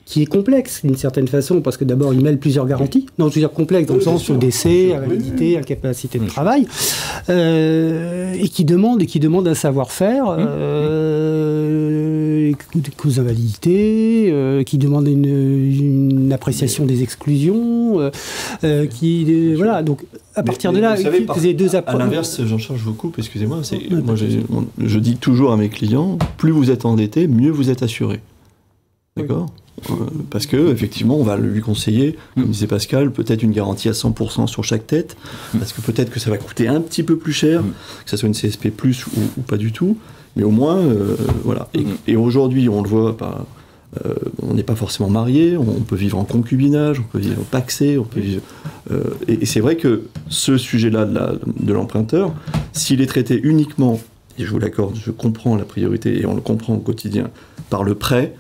qui est complexe d'une certaine façon, parce que d'abord, il mêle plusieurs garanties. Non, je veux dire complexe dans le sens sur décès, invalidité, incapacité de travail, et qui demande un savoir-faire, des causes d'invalidité, qui demande une appréciation des exclusions, voilà. Donc, à partir de là, vous avez deux approches. À l'inverse, Jean-Charles, je vous coupe, excusez-moi. Moi, je dis toujours à mes clients, plus vous êtes endetté, mieux vous êtes assuré. D'accord ? Parce que effectivement, on va lui conseiller, comme disait Pascal, peut-être une garantie à 100% sur chaque tête, parce que peut-être que ça va coûter un petit peu plus cher, que ça soit une CSP+, ou pas du tout, mais au moins, voilà. Et aujourd'hui, on le voit, on n'est pas forcément marié, on peut vivre en concubinage, on peut vivre pacsé, on peut vivre... et c'est vrai que ce sujet-là de l'emprunteur, s'il est traité uniquement, et je vous l'accorde, je comprends la priorité, et on le comprend au quotidien, par le prêt,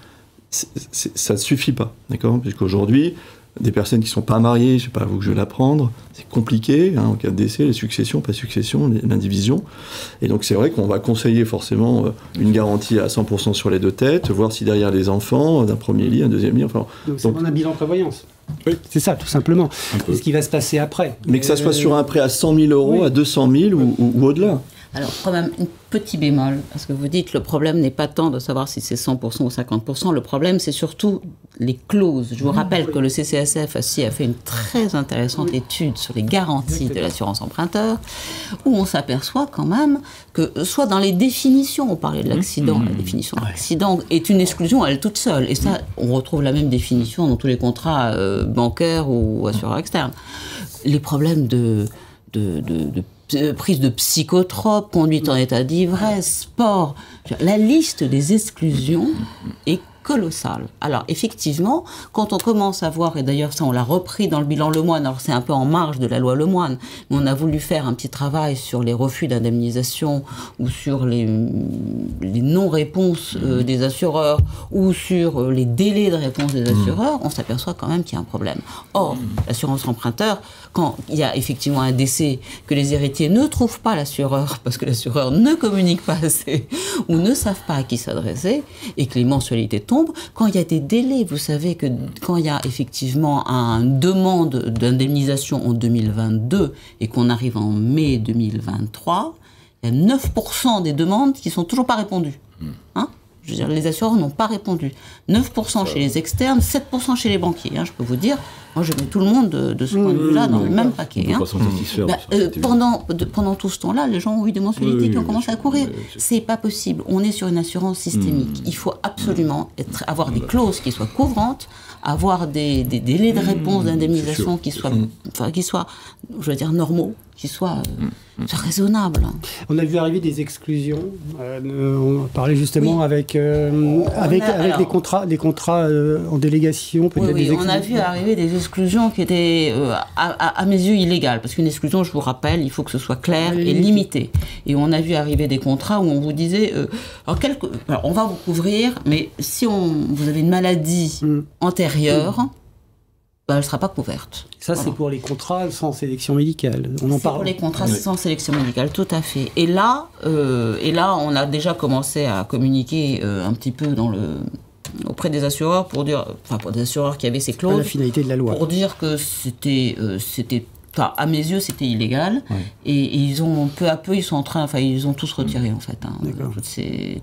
ça ne suffit pas, d'accord ? Puisqu'aujourd'hui, des personnes qui ne sont pas mariées, je ne sais pas à vous que je vais l'apprendre, c'est compliqué, en cas de décès, les successions, pas succession, l'indivision. Et donc c'est vrai qu'on va conseiller forcément une garantie à 100% sur les deux têtes, voir si derrière les enfants, d'un premier lit, un deuxième lit, enfin... Donc c'est un bilan prévoyance. Oui. C'est ça, tout simplement. Ce qui va se passer après. Mais que ça soit sur un prêt à 100 000 euros, à 200 000 ou au-delà. Alors, quand même, un petit bémol, parce que vous dites le problème n'est pas tant de savoir si c'est 100% ou 50%, le problème c'est surtout les clauses. Je vous rappelle que le CCSF a fait une très intéressante étude sur les garanties de l'assurance emprunteur, où on s'aperçoit quand même que, soit dans les définitions, on parlait de l'accident, la définition de l'accident est une exclusion à elle toute seule, et ça, on retrouve la même définition dans tous les contrats bancaires ou assureurs externes. Les problèmes de prise de psychotropes, conduite en état d'ivresse, sport. La liste des exclusions est colossale. Alors, effectivement, quand on commence à voir, et d'ailleurs ça on l'a repris dans le bilan Lemoine, alors c'est un peu en marge de la loi Lemoine, mais on a voulu faire un petit travail sur les refus d'indemnisation ou sur les non-réponses des assureurs ou sur les délais de réponse des assureurs, on s'aperçoit quand même qu'il y a un problème. Or, l'assurance emprunteur, quand il y a effectivement un décès, que les héritiers ne trouvent pas l'assureur parce que l'assureur ne communique pas assez ou ne savent pas à qui s'adresser et que les mensualités tombent, quand il y a des délais, vous savez que quand il y a effectivement une demande d'indemnisation en 2022 et qu'on arrive en mai 2023, il y a 9% des demandes qui ne sont toujours pas répondues. Hein ? Je veux dire, les assureurs n'ont pas répondu. 9% chez les externes, 7% chez les banquiers. Hein, je peux vous dire, moi je mets tout le monde de ce point de vue-là dans le même paquet. On peut pas s'en satisfaire. Pendant tout ce temps-là, les gens ont eu des mensualités qui ont commencé à courir. C'est pas possible. On est sur une assurance systémique. Il faut absolument avoir des clauses qui soient couvrantes, avoir des délais de réponse d'indemnisation qui soient, je veux dire, normaux, qui soient raisonnables. On a vu arriver des exclusions. On parlait justement avec des contrats en délégation. Oui, on a vu arriver des exclusions qui étaient à mes yeux illégales. Parce qu'une exclusion, je vous rappelle, il faut que ce soit clair et limité. Et on a vu arriver des contrats où on vous disait alors, on va vous couvrir, mais si vous avez une maladie antérieure, elle ne sera pas couverte. Ça, c'est pour les contrats sans sélection médicale. C'est pour les contrats sans sélection médicale, tout à fait. Et là, on a déjà commencé à communiquer un petit peu auprès des assureurs pour des assureurs qui avaient ces clauses. La finalité de la loi. Pour dire que c'était à mes yeux, c'était illégal. Ouais. Et ils ont, peu à peu, ils ont tous retiré, en fait,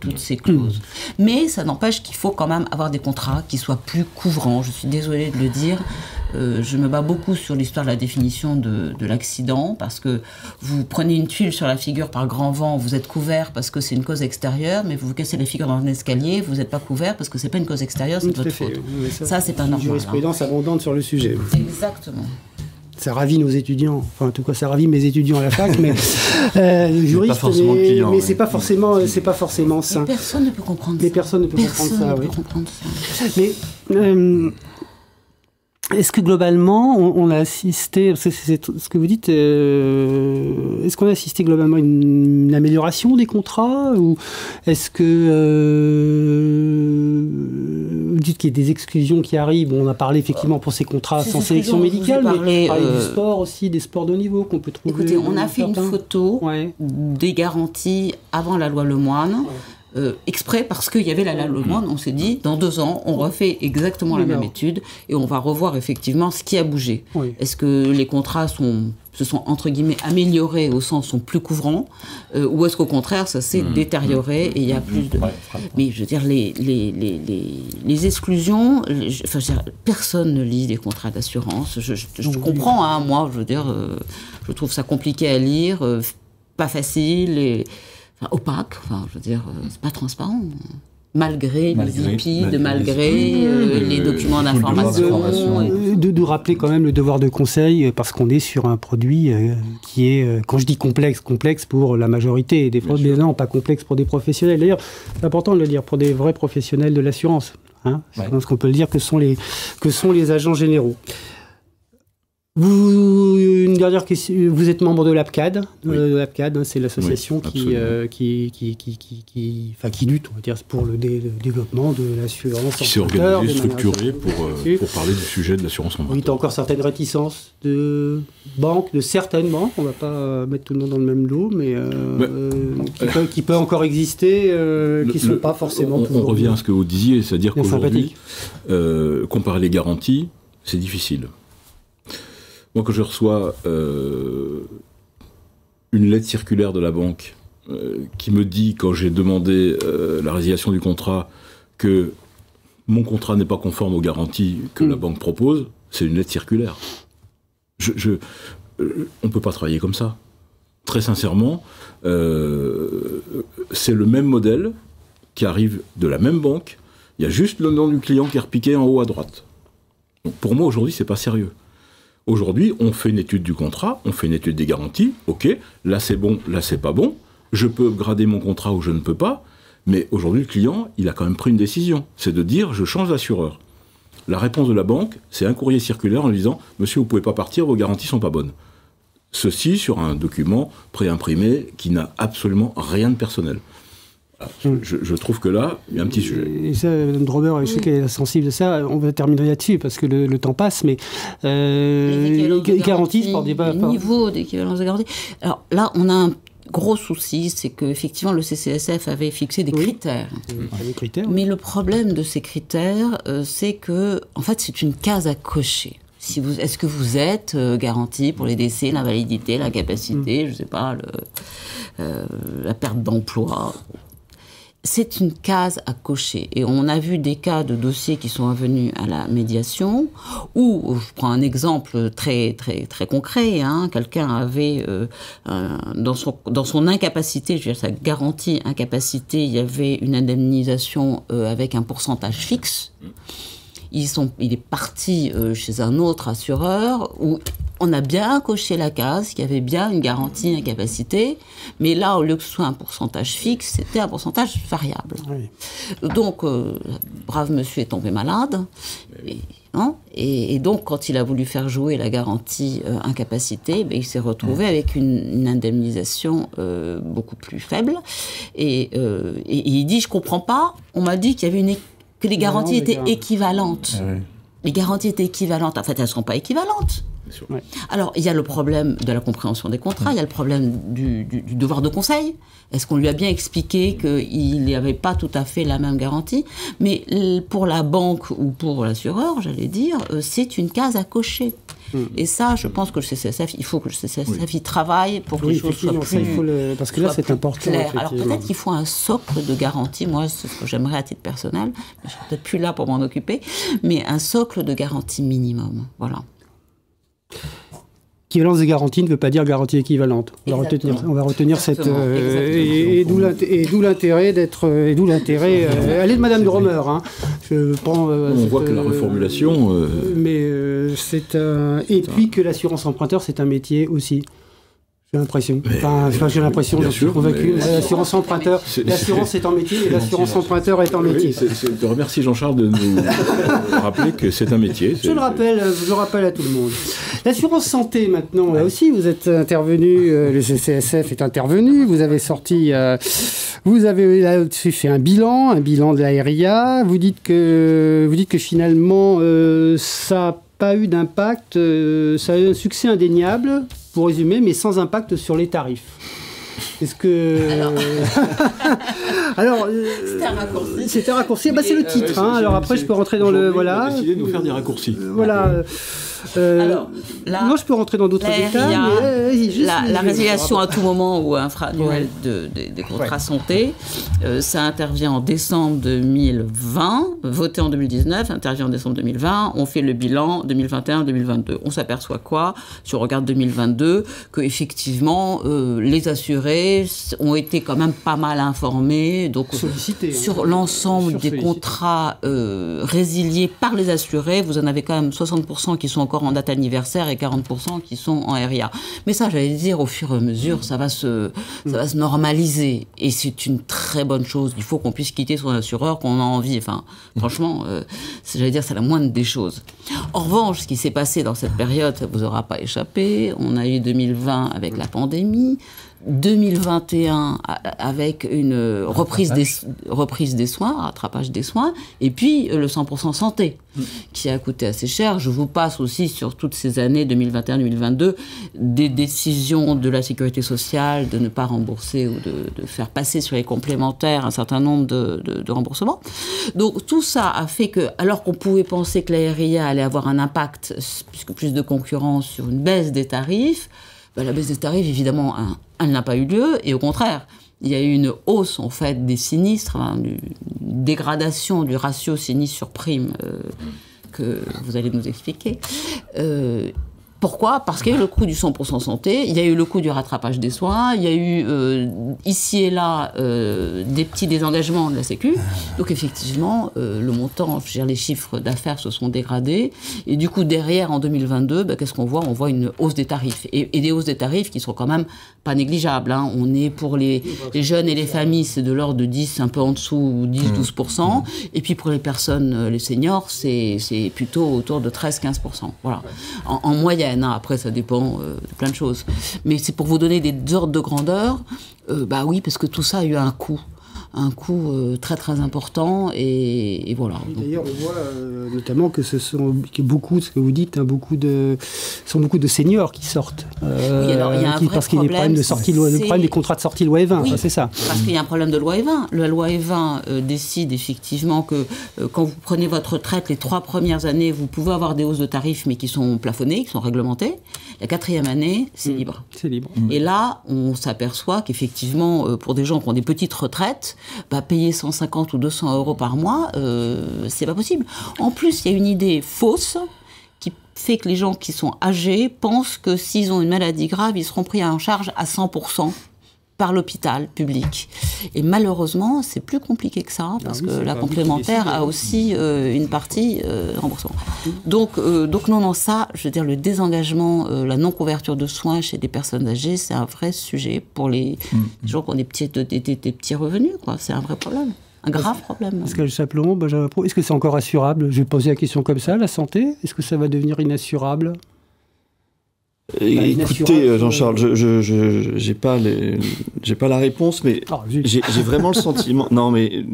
toutes ces clauses. Mais ça n'empêche qu'il faut quand même avoir des contrats qui soient plus couvrants. Je suis désolée de le dire. Je me bats beaucoup sur l'histoire de la définition de l'accident, parce que vous prenez une tuile sur la figure par grand vent, vous êtes couvert parce que c'est une cause extérieure, mais vous vous cassez la figure dans un escalier, vous n'êtes pas couvert parce que c'est pas une cause extérieure, c'est votre faute. Ça, c'est pas normal. Une jurisprudence abondante sur le sujet. Exactement. Ça ravit nos étudiants, enfin en tout cas ça ravit mes étudiants à la fac, mais juriste, pas forcément client, mais c'est pas forcément sain. Personne ne peut comprendre ça. Mais personne ne peut comprendre ça. Mais est-ce que globalement on a assisté, c'est ce que vous dites, est-ce qu'on a assisté globalement à une amélioration des contrats, ou est-ce que dites qu'il y a des exclusions qui arrivent. Bon, on a parlé effectivement pour ces contrats sans sélection médicale, mais du sport aussi, des sports de haut niveau qu'on peut trouver. Écoutez, on a fait une photo des garanties avant la loi Lemoine. Exprès parce qu'il y avait la loi Lemoine, on s'est dit, dans 2 ans, on refait exactement la même étude et on va revoir effectivement ce qui a bougé. Oui. Est-ce que les contrats se sont entre guillemets améliorés au sens sont plus couvrants ou est-ce qu'au contraire ça s'est détérioré et il y a plus de... Mais je veux dire, les exclusions, personne ne lit les contrats d'assurance. Je comprends, hein, moi, je veux dire, je trouve ça compliqué à lire, pas facile et... opaque, je veux dire, c'est pas transparent. Malgré les IPID, malgré les documents d'information. De rappeler quand même le devoir de conseil, parce qu'on est sur un produit qui est, quand je dis complexe pour la majorité, des fois, mais non, pas complexe pour des professionnels. D'ailleurs, c'est important de le dire, pour des vrais professionnels de l'assurance. Hein, je pense qu'on peut le dire que sont les agents généraux. Une dernière question. Vous êtes membre de l'APCAD. L'APCAD, hein, c'est l'association qui lutte, on va dire, pour le développement de l'assurance. Qui s'est organisée, structurée pour parler du sujet de l'assurance emprunteur. Il y a encore certaines réticences de banques, de certaines banques. On ne va pas mettre tout le monde dans le même lot, mais qui peut encore exister, qui ne sont pas forcément... On revient à ce que vous disiez, c'est-à-dire qu'aujourd'hui, comparer les garanties, c'est difficile. Moi, quand je reçois une lettre circulaire de la banque qui me dit, quand j'ai demandé la résiliation du contrat, que mon contrat n'est pas conforme aux garanties que la banque propose, c'est une lettre circulaire. On ne peut pas travailler comme ça. Très sincèrement, c'est le même modèle qui arrive de la même banque. Il y a juste le nom du client qui est repiqué en haut à droite. Donc, pour moi, aujourd'hui, c'est pas sérieux. Aujourd'hui, on fait une étude du contrat, on fait une étude des garanties, ok, là c'est bon, là c'est pas bon, je peux upgrader mon contrat ou je ne peux pas, mais aujourd'hui le client, il a quand même pris une décision, c'est de dire je change d'assureur. La réponse de la banque, c'est un courrier circulaire en lui disant « Monsieur, vous ne pouvez pas partir, vos garanties ne sont pas bonnes ». Ceci sur un document préimprimé qui n'a absolument rien de personnel. Je trouve que là, il y a un petit sujet. Et ça, Mme Drober, je sais qu'elle est sensible de ça, on va terminer là-dessus parce que le temps passe, mais les garanties, le niveau d'équivalence de garantie. Alors là, on a un gros souci, c'est qu'effectivement, le CCSF avait fixé des critères. Mais le problème de ces critères, c'est que, en fait, c'est une case à cocher. Est-ce que vous êtes garanti pour les décès, l'invalidité, l'incapacité, je ne sais pas, la perte d'emploi? C'est une case à cocher. Et on a vu des cas de dossiers qui sont venus à la médiation, où, je prends un exemple très, très, très concret, hein, quelqu'un avait, dans son incapacité, je veux dire, sa garantie incapacité, il y avait une indemnisation avec un pourcentage fixe. Il est parti chez un autre assureur où on a bien coché la case, qu'il y avait bien une garantie incapacité, mais là, au lieu que ce soit un pourcentage fixe, c'était un pourcentage variable. Oui. Donc, brave monsieur est tombé malade, et donc, quand il a voulu faire jouer la garantie incapacité, il s'est retrouvé avec une indemnisation beaucoup plus faible, et il dit, je comprends pas, on m'a dit qu'il y avait que les garanties étaient équivalentes. Ah oui. Les garanties étaient équivalentes. En fait, elles ne sont pas équivalentes. Ouais. Alors, il y a le problème de la compréhension des contrats, il y a le problème du devoir de conseil. Est-ce qu'on lui a bien expliqué qu'il n'y avait pas tout à fait la même garantie? Mais pour la banque ou pour l'assureur, j'allais dire, c'est une case à cocher. Et ça, je pense que le CCSF, il faut que le CCSF y travaille pour que les choses soient plus... parce que là, c'est important. Alors peut-être qu'il faut un socle de garantie. Moi, c'est ce que j'aimerais à titre personnel. Je ne suis peut-être plus là pour m'en occuper. Mais un socle de garantie minimum. Voilà. Équivalence des garanties ne veut pas dire garantie équivalente. On va retenir cette... et d'où l'intérêt d'être... Et d'où l'intérêt... allez de Madame Dromer. Hein. Je prends, on voit que la reformulation... Mais c'est un... Et puis que l'assurance emprunteur, c'est un métier aussi. J'ai l'impression. J'ai l'impression, j'en suis convaincu. L'assurance emprunteur, l'assurance est en métier et l'assurance emprunteur est en métier. Je remercie Jean-Charles de nous rappeler que c'est un métier. Je le rappelle à tout le monde. L'assurance santé, maintenant, là aussi, vous êtes intervenu, le CCSF est intervenu, vous avez sorti Vous avez là-dessus fait un bilan de la RIA. Vous dites que finalement, ça n'a pas eu d'impact, ça a eu un succès indéniable, pour résumer, mais sans impact sur les tarifs. Est-ce que... Alors, c'était un raccourci. C'est le titre. Alors après, je peux rentrer dans le... Voilà. On a décidé de nous faire des raccourcis. Voilà. Alors, là, non, je peux rentrer dans d'autres détails. La résiliation à tout moment ou infra-annuelle des contrats santé, ça intervient en décembre 2020, voté en 2019, intervient en décembre 2020, on fait le bilan 2021-2022. On s'aperçoit quoi, si on regarde 2022, qu'effectivement, les assurés ont été quand même pas mal informés, donc sur l'ensemble des contrats résiliés par les assurés, vous en avez quand même 60% qui sont encore en date anniversaire et 40% qui sont en RIA. Mais ça, j'allais dire, au fur et à mesure, ça va se normaliser. Et c'est une très bonne chose. Il faut qu'on puisse quitter son assureur, qu'on a envie. Enfin, franchement, j'allais dire, c'est la moindre des choses. En revanche, ce qui s'est passé dans cette période, ça ne vous aura pas échappé. On a eu 2020 avec la pandémie. 2021 avec une reprise des soins, rattrapage des soins, et puis le 100% santé, qui a coûté assez cher. Je vous passe aussi sur toutes ces années 2021-2022 des décisions de la sécurité sociale de ne pas rembourser ou de faire passer sur les complémentaires un certain nombre de remboursements. Donc tout ça a fait que, alors qu'on pouvait penser que la RIA allait avoir un impact, puisque plus de concurrence, sur une baisse des tarifs, la baisse des tarifs, évidemment, elle n'a pas eu lieu, et au contraire, il y a eu une hausse, en fait, des sinistres, une dégradation du ratio sinistre sur prime que vous allez nous expliquer. Pourquoi ? Parce qu'il y a eu le coût du 100% santé, il y a eu le coût du rattrapage des soins, il y a eu ici et là des petits désengagements de la Sécu. Donc effectivement, le montant, je veux dire, les chiffres d'affaires se sont dégradés. Et du coup, derrière, en 2022, qu'est-ce qu'on voit ? On voit une hausse des tarifs. Et des hausses des tarifs qui sont quand même pas négligeables. On est pour les jeunes et les familles, c'est de l'ordre de 10, un peu en dessous, 10-12%. Et puis pour les personnes, les seniors, c'est plutôt autour de 13-15%. Voilà. En moyenne. Après, ça dépend de plein de choses. Mais c'est pour vous donner des ordres de grandeur. Oui, parce que tout ça a eu un coût très très important et voilà. D'ailleurs, on voit notamment que beaucoup, ce que vous dites, beaucoup de seniors qui sortent. Oui, alors il y a un vrai parce qu'il y a des problèmes de sortie, le problème des contrats de sortie loi E20, oui, c'est ça. Parce qu'il y a un problème de loi E20. La loi E20 décide effectivement que quand vous prenez votre retraite, les 3 premières années, vous pouvez avoir des hausses de tarifs, mais qui sont plafonnées, qui sont réglementées. La 4e année, c'est libre. C'est libre. Et là, on s'aperçoit qu'effectivement, pour des gens qui ont des petites retraites, payer 150 ou 200 euros par mois, c'est pas possible. En plus, il y a une idée fausse qui fait que les gens qui sont âgés pensent que s'ils ont une maladie grave, ils seront pris en charge à 100% par l'hôpital public. Et malheureusement, c'est plus compliqué que ça, parce que la complémentaire a aussi une partie remboursement. Donc non, ça, je veux dire, le désengagement, la non-couverture de soins chez des personnes âgées, c'est un vrai sujet pour les gens qui ont des petits revenus, quoi. C'est un vrai problème. Un grave problème. Pascal Chaplon, Benjamin Pro, est-ce que c'est encore assurable ? Je vais poser la question comme ça, la santé, est-ce que ça va devenir inassurable ? Écoutez, Jean-Charles, j'ai pas la réponse, mais j'ai vraiment le sentiment. Non, mais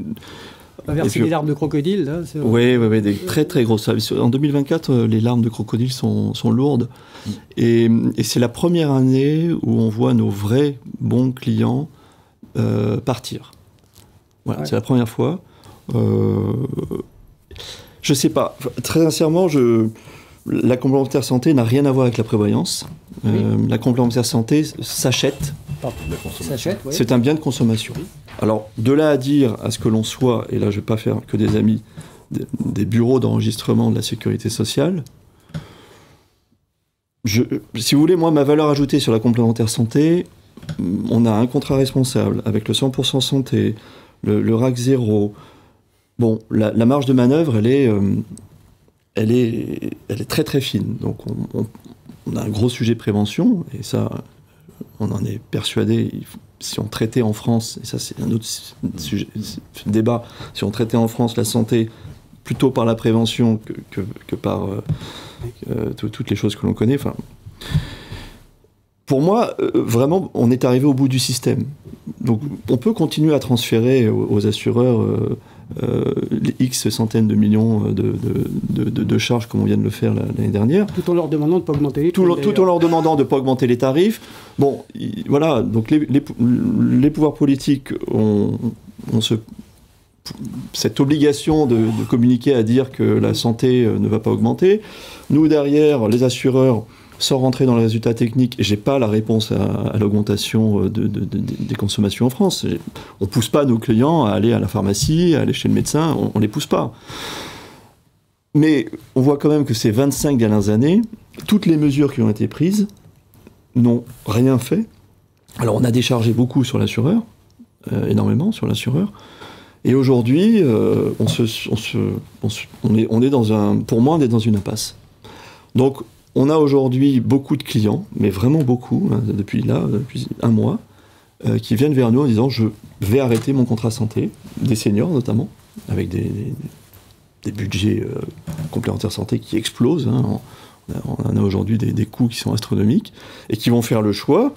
verser des larmes de crocodile, là. Oui, des très très grosses. En 2024, les larmes de crocodile sont lourdes, et c'est la première année où on voit nos vrais bons clients partir. Voilà, c'est la première fois. Je sais pas. Très sincèrement, la complémentaire santé n'a rien à voir avec la prévoyance. La complémentaire santé s'achète. C'est un bien de consommation. Alors, de là à dire à ce que l'on soit, et là je ne vais pas faire que des amis, des bureaux d'enregistrement de la sécurité sociale, si vous voulez, moi, ma valeur ajoutée sur la complémentaire santé, on a un contrat responsable avec le 100% santé, le RAC 0. Bon, la marge de manœuvre, elle est très très fine. Donc on a un gros sujet de prévention, et ça, on en est persuadé. Si on traitait en France, et ça c'est un autre sujet, débat, si on traitait en France la santé plutôt par la prévention que par toutes les choses que l'on connaît, pour moi, vraiment, on est arrivé au bout du système. Donc, on peut continuer à transférer aux assureurs les X centaines de millions de charges, comme on vient de le faire l'année dernière. Tout en leur demandant de ne pas augmenter les tarifs. Tout en leur demandant de ne pas augmenter les tarifs. Bon, voilà, donc les pouvoirs politiques ont cette obligation de communiquer à dire que la santé ne va pas augmenter. Nous, derrière, les assureurs, sans rentrer dans les résultats techniques, j'ai pas la réponse à l'augmentation des consommations en France. On pousse pas nos clients à aller à la pharmacie, à aller chez le médecin, on les pousse pas. Mais on voit quand même que ces 25 dernières années, toutes les mesures qui ont été prises n'ont rien fait. Alors on a déchargé beaucoup sur l'assureur, énormément sur l'assureur, et aujourd'hui, on est pour moi, on est dans une impasse. Donc, on a aujourd'hui beaucoup de clients, mais vraiment beaucoup, hein, depuis un mois, qui viennent vers nous en disant « je vais arrêter mon contrat santé », des seniors notamment, avec des budgets complémentaires santé qui explosent. Hein. On a aujourd'hui des coûts qui sont astronomiques, et qui vont faire le choix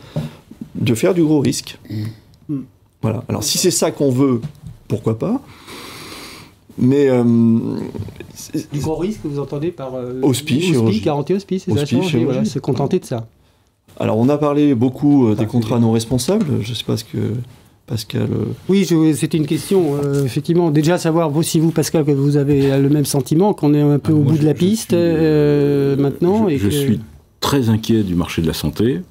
de faire du gros risque. Voilà. Alors si c'est ça qu'on veut, pourquoi pas ? Mais du gros risque, vous entendez par hospice, garantie hospice, c'est ça, voilà, se contenter de ça. Alors on a parlé beaucoup des contrats non responsables. Je ne sais pas ce que Pascal. Oui, c'était une question, effectivement. Déjà savoir si vous, Pascal, que vous avez le même sentiment, qu'on est un peu au bout de la piste maintenant. Je suis très inquiet du marché de la santé.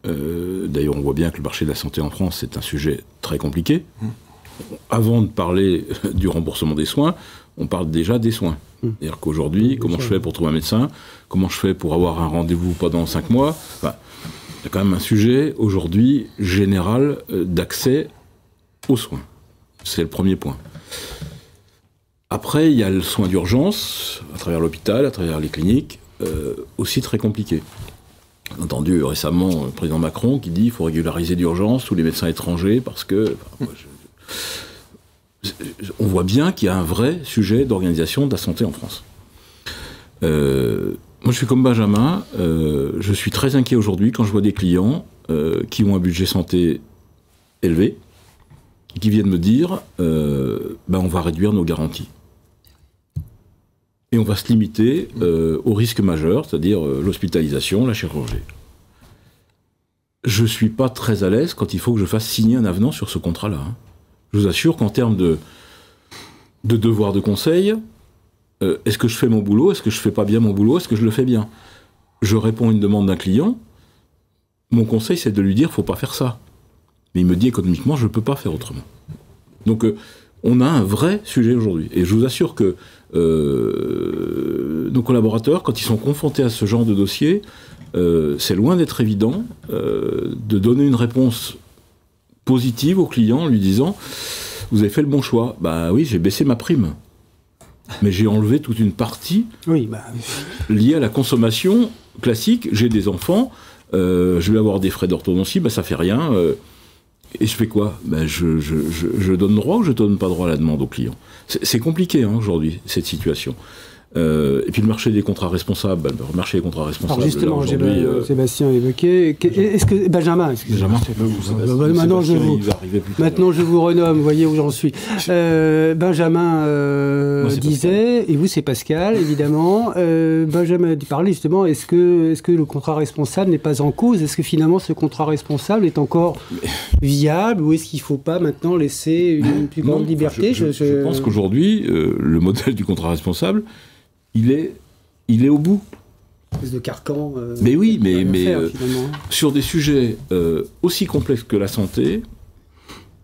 D'ailleurs, on voit bien que le marché de la santé en France, c'est un sujet très compliqué. Avant de parler du remboursement des soins, on parle déjà des soins. C'est-à-dire qu'aujourd'hui, comment je fais pour trouver un médecin ? Comment je fais pour avoir un rendez-vous pendant 5 mois ? Enfin, il y a quand même un sujet, aujourd'hui, général d'accès aux soins. C'est le premier point. Après, il y a le soin d'urgence, à travers l'hôpital, à travers les cliniques, aussi très compliqué. J'ai entendu récemment le président Macron qui dit qu'il faut régulariser d'urgence tous les médecins étrangers parce que... on voit bien qu'il y a un vrai sujet d'organisation de la santé en France. Moi, je suis comme Benjamin. Je suis très inquiet aujourd'hui quand je vois des clients qui ont un budget santé élevé, qui viennent me dire on va réduire nos garanties. Et on va se limiter aux risques majeurs, c'est-à-dire l'hospitalisation, la chirurgie. Je ne suis pas très à l'aise quand il faut que je fasse signer un avenant sur ce contrat-là. Hein. Je vous assure qu'en termes de devoir de conseil, est-ce que je fais mon boulot ? Est-ce que je ne fais pas bien mon boulot ? Est-ce que je le fais bien ? Je réponds à une demande d'un client. Mon conseil, c'est de lui dire « il ne faut pas faire ça ». Mais il me dit économiquement « je ne peux pas faire autrement ». Donc, on a un vrai sujet aujourd'hui. Et je vous assure que nos collaborateurs, quand ils sont confrontés à ce genre de dossier, c'est loin d'être évident de donner une réponse positive au client en lui disant « vous avez fait le bon choix ». Bah oui, j'ai baissé ma prime. Mais j'ai enlevé toute une partie liée à la consommation classique. J'ai des enfants, je vais avoir des frais d'orthodontie, ça fait rien. Et je fais quoi ? Je donne droit ou je donne pas droit à la demande au client ? C'est compliqué aujourd'hui, cette situation. Et puis le marché des contrats responsables, le marché des contrats responsables. Alors justement, Sébastien évoqué. Est-ce que Benjamin, maintenant je vous renomme, vous voyez où j'en suis. Benjamin disait, et vous c'est Pascal évidemment. Benjamin parlait justement. Est-ce que le contrat responsable n'est pas en cause ? Est-ce que finalement ce contrat responsable est encore viable ou est-ce qu'il ne faut pas maintenant laisser une plus grande liberté ? Je pense qu'aujourd'hui, le modèle du contrat responsable, il est au bout. Une espèce de carcan. Mais oui, mais sur des sujets aussi complexes que la santé,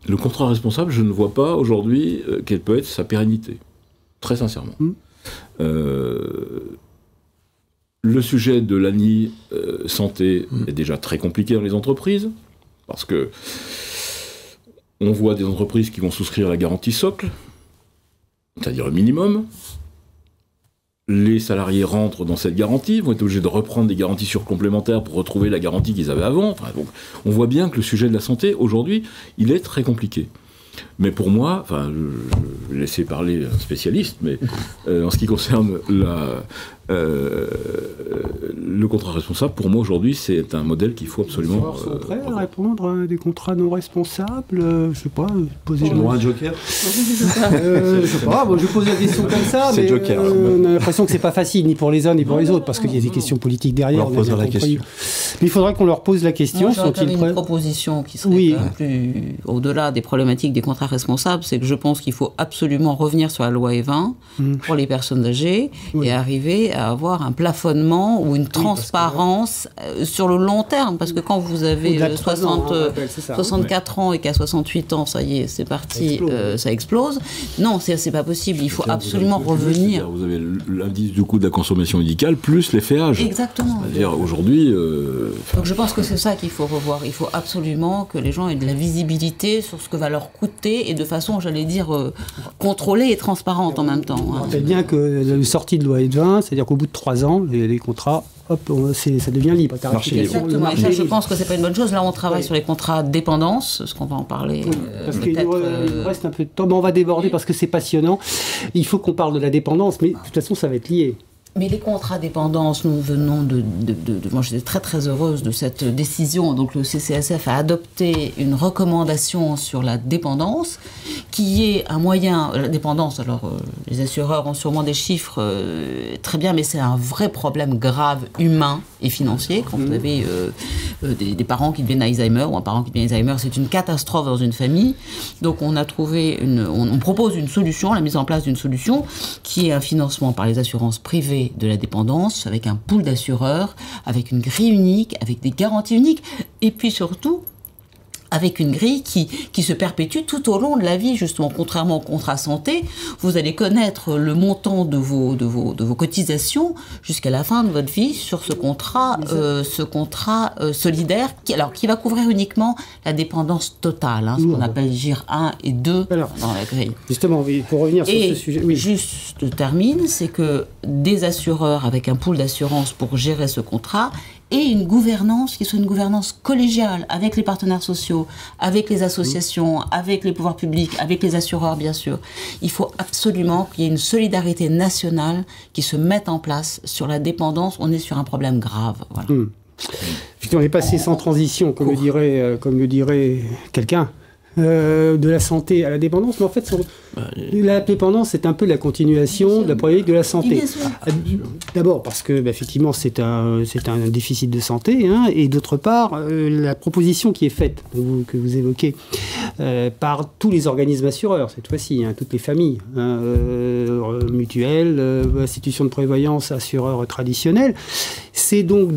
le contrat responsable, je ne vois pas aujourd'hui quelle peut être sa pérennité. Très sincèrement. Le sujet de l'ANI santé est déjà très compliqué dans les entreprises, parce que on voit des entreprises qui vont souscrire la garantie socle, c'est-à-dire le minimum. Les salariés rentrent dans cette garantie, vont être obligés de reprendre des garanties surcomplémentaires pour retrouver la garantie qu'ils avaient avant. Donc, on voit bien que le sujet de la santé, aujourd'hui, il est très compliqué. Mais pour moi, enfin, je vais laisser parler un spécialiste, mais en ce qui concerne le contrat responsable, pour moi aujourd'hui, c'est un modèle qu'il faut absolument. Les sont prêts à répondre à des contrats non responsables. Je sais pas, poser un joker. Je sais pas, bon, je pose la question comme ça, mais joker, on a l'impression que c'est pas facile ni pour les uns ni pour les autres, parce qu'il y a des questions politiques derrière. On leur posera la question. Mais il faudrait qu'on leur pose la question. Sont-ils prêts ? Une proposition qui serait plus au-delà des problématiques des contrats responsables, c'est que je pense qu'il faut absolument revenir sur la loi E20 pour les personnes âgées et arriver à avoir un plafonnement ou une transparence sur le long terme, parce que quand vous avez 64 ans et qu'à 68 ans, ça y est, c'est parti, ça explose. Non, c'est pas possible. Il faut absolument revenir. Vous avez l'indice du coût de la consommation médicale plus les péages. Exactement. C'est-à-dire aujourd'hui. Donc je pense que c'est ça qu'il faut revoir. Il faut absolument que les gens aient de la visibilité sur ce que va leur coûter et de façon, j'allais dire, contrôlée et transparente en même temps. On rappelle bien que la sortie de loi E20, c'est-à-dire qu'au bout de 3 ans, les contrats, hop, ça devient libre. Exactement. Et ça, je pense que c'est pas une bonne chose. Là, on travaille sur les contrats de dépendance, ce qu'on va en parler. Parce qu'il reste un peu de temps, mais on va déborder parce que c'est passionnant. Il faut qu'on parle de la dépendance, mais de toute façon, ça va être lié. Mais les contrats dépendance, nous venons moi j'étais très très heureuse de cette décision. Donc le CCSF a adopté une recommandation sur la dépendance, qui est un moyen, la dépendance, alors les assureurs ont sûrement des chiffres très bien, mais c'est un vrai problème grave humain et financier. Quand vous avez des parents qui deviennent Alzheimer ou un parent qui devient Alzheimer, c'est une catastrophe dans une famille. Donc on a trouvé on propose une solution, la mise en place d'une solution qui est un financement par les assurances privées de la dépendance, avec un pool d'assureurs, avec une grille unique, avec des garanties uniques, et puis surtout avec une grille qui se perpétue tout au long de la vie, justement. Contrairement au contrat santé, vous allez connaître le montant de vos cotisations jusqu'à la fin de votre vie sur ce contrat solidaire qui va couvrir uniquement la dépendance totale, ce qu'on appelle GIR 1 et 2 dans la grille. Justement, pour revenir sur ce sujet. Oui. Juste, je termine, c'est que des assureurs avec un pool d'assurance pour gérer ce contrat et une gouvernance qui soit une gouvernance collégiale avec les partenaires sociaux, avec les associations, avec les pouvoirs publics, avec les assureurs bien sûr. Il faut absolument qu'il y ait une solidarité nationale qui se mette en place sur la dépendance. On est sur un problème grave. Voilà. On est passé sans transition, comme le dirait quelqu'un. De la santé à la dépendance, mais en fait, la dépendance, c'est un peu la continuation de la problématique de la santé. D'abord parce que, effectivement, c'est un déficit de santé, et d'autre part, la proposition qui est faite, que vous évoquez, par tous les organismes assureurs, cette fois-ci, toutes les familles, mutuelles, institutions de prévoyance, assureurs traditionnels, c'est donc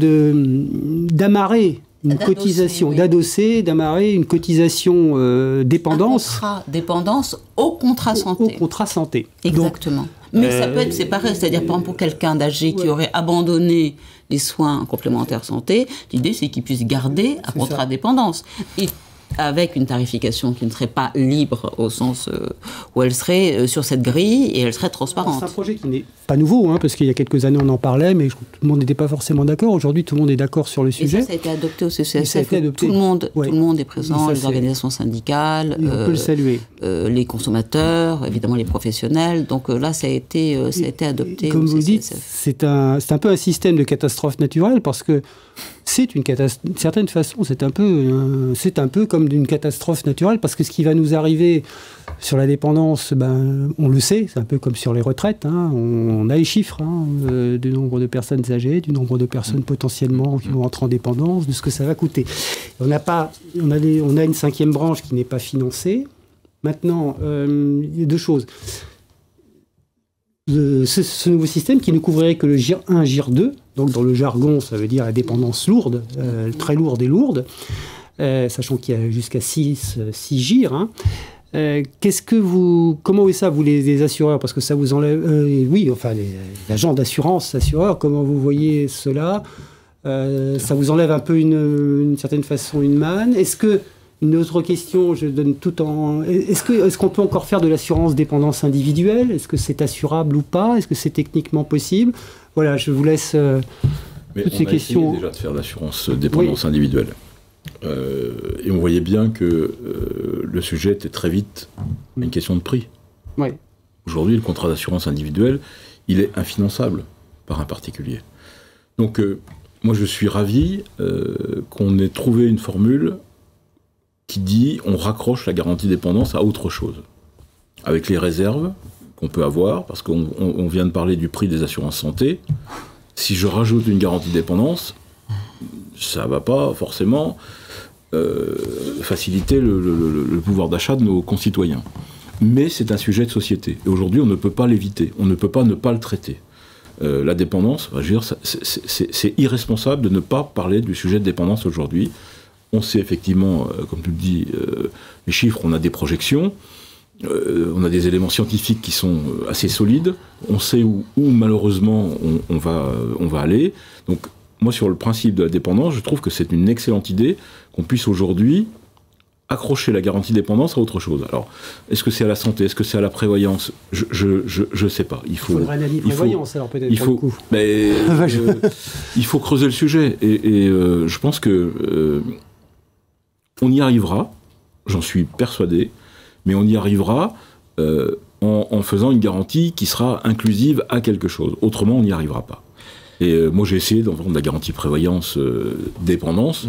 d'amarrer une cotisation, d'amarrer une cotisation dépendance. Un contrat dépendance au contrat santé. Au contrat santé. Exactement. Donc, mais ça peut être séparé, c'est-à-dire par exemple pour quelqu'un d'âgé qui aurait abandonné les soins complémentaires santé, l'idée c'est qu'il puisse garder un contrat dépendance. Et avec une tarification qui ne serait pas libre au sens où elle serait sur cette grille et elle serait transparente. C'est un projet qui n'est pas nouveau, parce qu'il y a quelques années on en parlait, mais tout le monde n'était pas forcément d'accord. Aujourd'hui, tout le monde est d'accord sur le sujet. Et ça a été adopté au CCSF. Tout le monde est présent, les organisations syndicales, on peut le saluer. Les consommateurs, évidemment les professionnels. Donc là, ça a été adopté comme au vous CCSF. Dites, c'est un peu un système de catastrophe naturelle, parce que c'est une catastrophe. D'une certaine façon, c'est un peu comme d'une catastrophe naturelle, parce que ce qui va nous arriver sur la dépendance, on le sait, c'est un peu comme sur les retraites. On a les chiffres du nombre de personnes âgées, du nombre de personnes potentiellement qui vont entrer en dépendance, de ce que ça va coûter. On a une cinquième branche qui n'est pas financée. Maintenant, il y a deux choses. Ce nouveau système qui ne couvrirait que le GIR 1, GIR 2, donc dans le jargon, ça veut dire la dépendance lourde, très lourde et lourde, sachant qu'il y a jusqu'à 6 GIR. Comment voyez ça, vous les assureurs, parce que ça vous enlève, les agents d'assurance, assureurs, comment vous voyez cela? Ça vous enlève un peu une certaine façon une manne. Une autre question, je donne tout en... Est-ce qu'on peut encore faire de l'assurance dépendance individuelle? Est-ce que c'est assurable ou pas? Est-ce que c'est techniquement possible? Voilà, je vous laisse toutes ces questions. Mais on a essayé déjà de faire de l'assurance dépendance individuelle. Et on voyait bien que le sujet était très vite une question de prix. Ouais. Aujourd'hui, le contrat d'assurance individuelle, il est infinançable par un particulier. Donc, moi, je suis ravi qu'on ait trouvé une formule qui dit on raccroche la garantie dépendance à autre chose. Avec les réserves qu'on peut avoir, parce qu'on vient de parler du prix des assurances santé, si je rajoute une garantie dépendance, ça ne va pas forcément faciliter le pouvoir d'achat de nos concitoyens. Mais c'est un sujet de société. Et aujourd'hui, on ne peut pas l'éviter. On ne peut pas ne pas le traiter. La dépendance, je veux dire, c'est irresponsable de ne pas parler du sujet de dépendance aujourd'hui. On sait effectivement, comme tu le dis, les chiffres, on a des projections, on a des éléments scientifiques qui sont assez solides, on sait où malheureusement on va aller. Donc moi, sur le principe de la dépendance, je trouve que c'est une excellente idée qu'on puisse aujourd'hui accrocher la garantie dépendance à autre chose. Alors, est-ce que c'est à la santé, est-ce que c'est à la prévoyance ? Je sais pas. Il faudrait un avis prévoyance, alors peut-être, pour le coup. Mais, il faut creuser le sujet. Et je pense que on y arrivera, j'en suis persuadé, mais on y arrivera en faisant une garantie qui sera inclusive à quelque chose. Autrement, on n'y arrivera pas. Et moi, j'ai essayé d'en vendre la garantie prévoyance dépendance.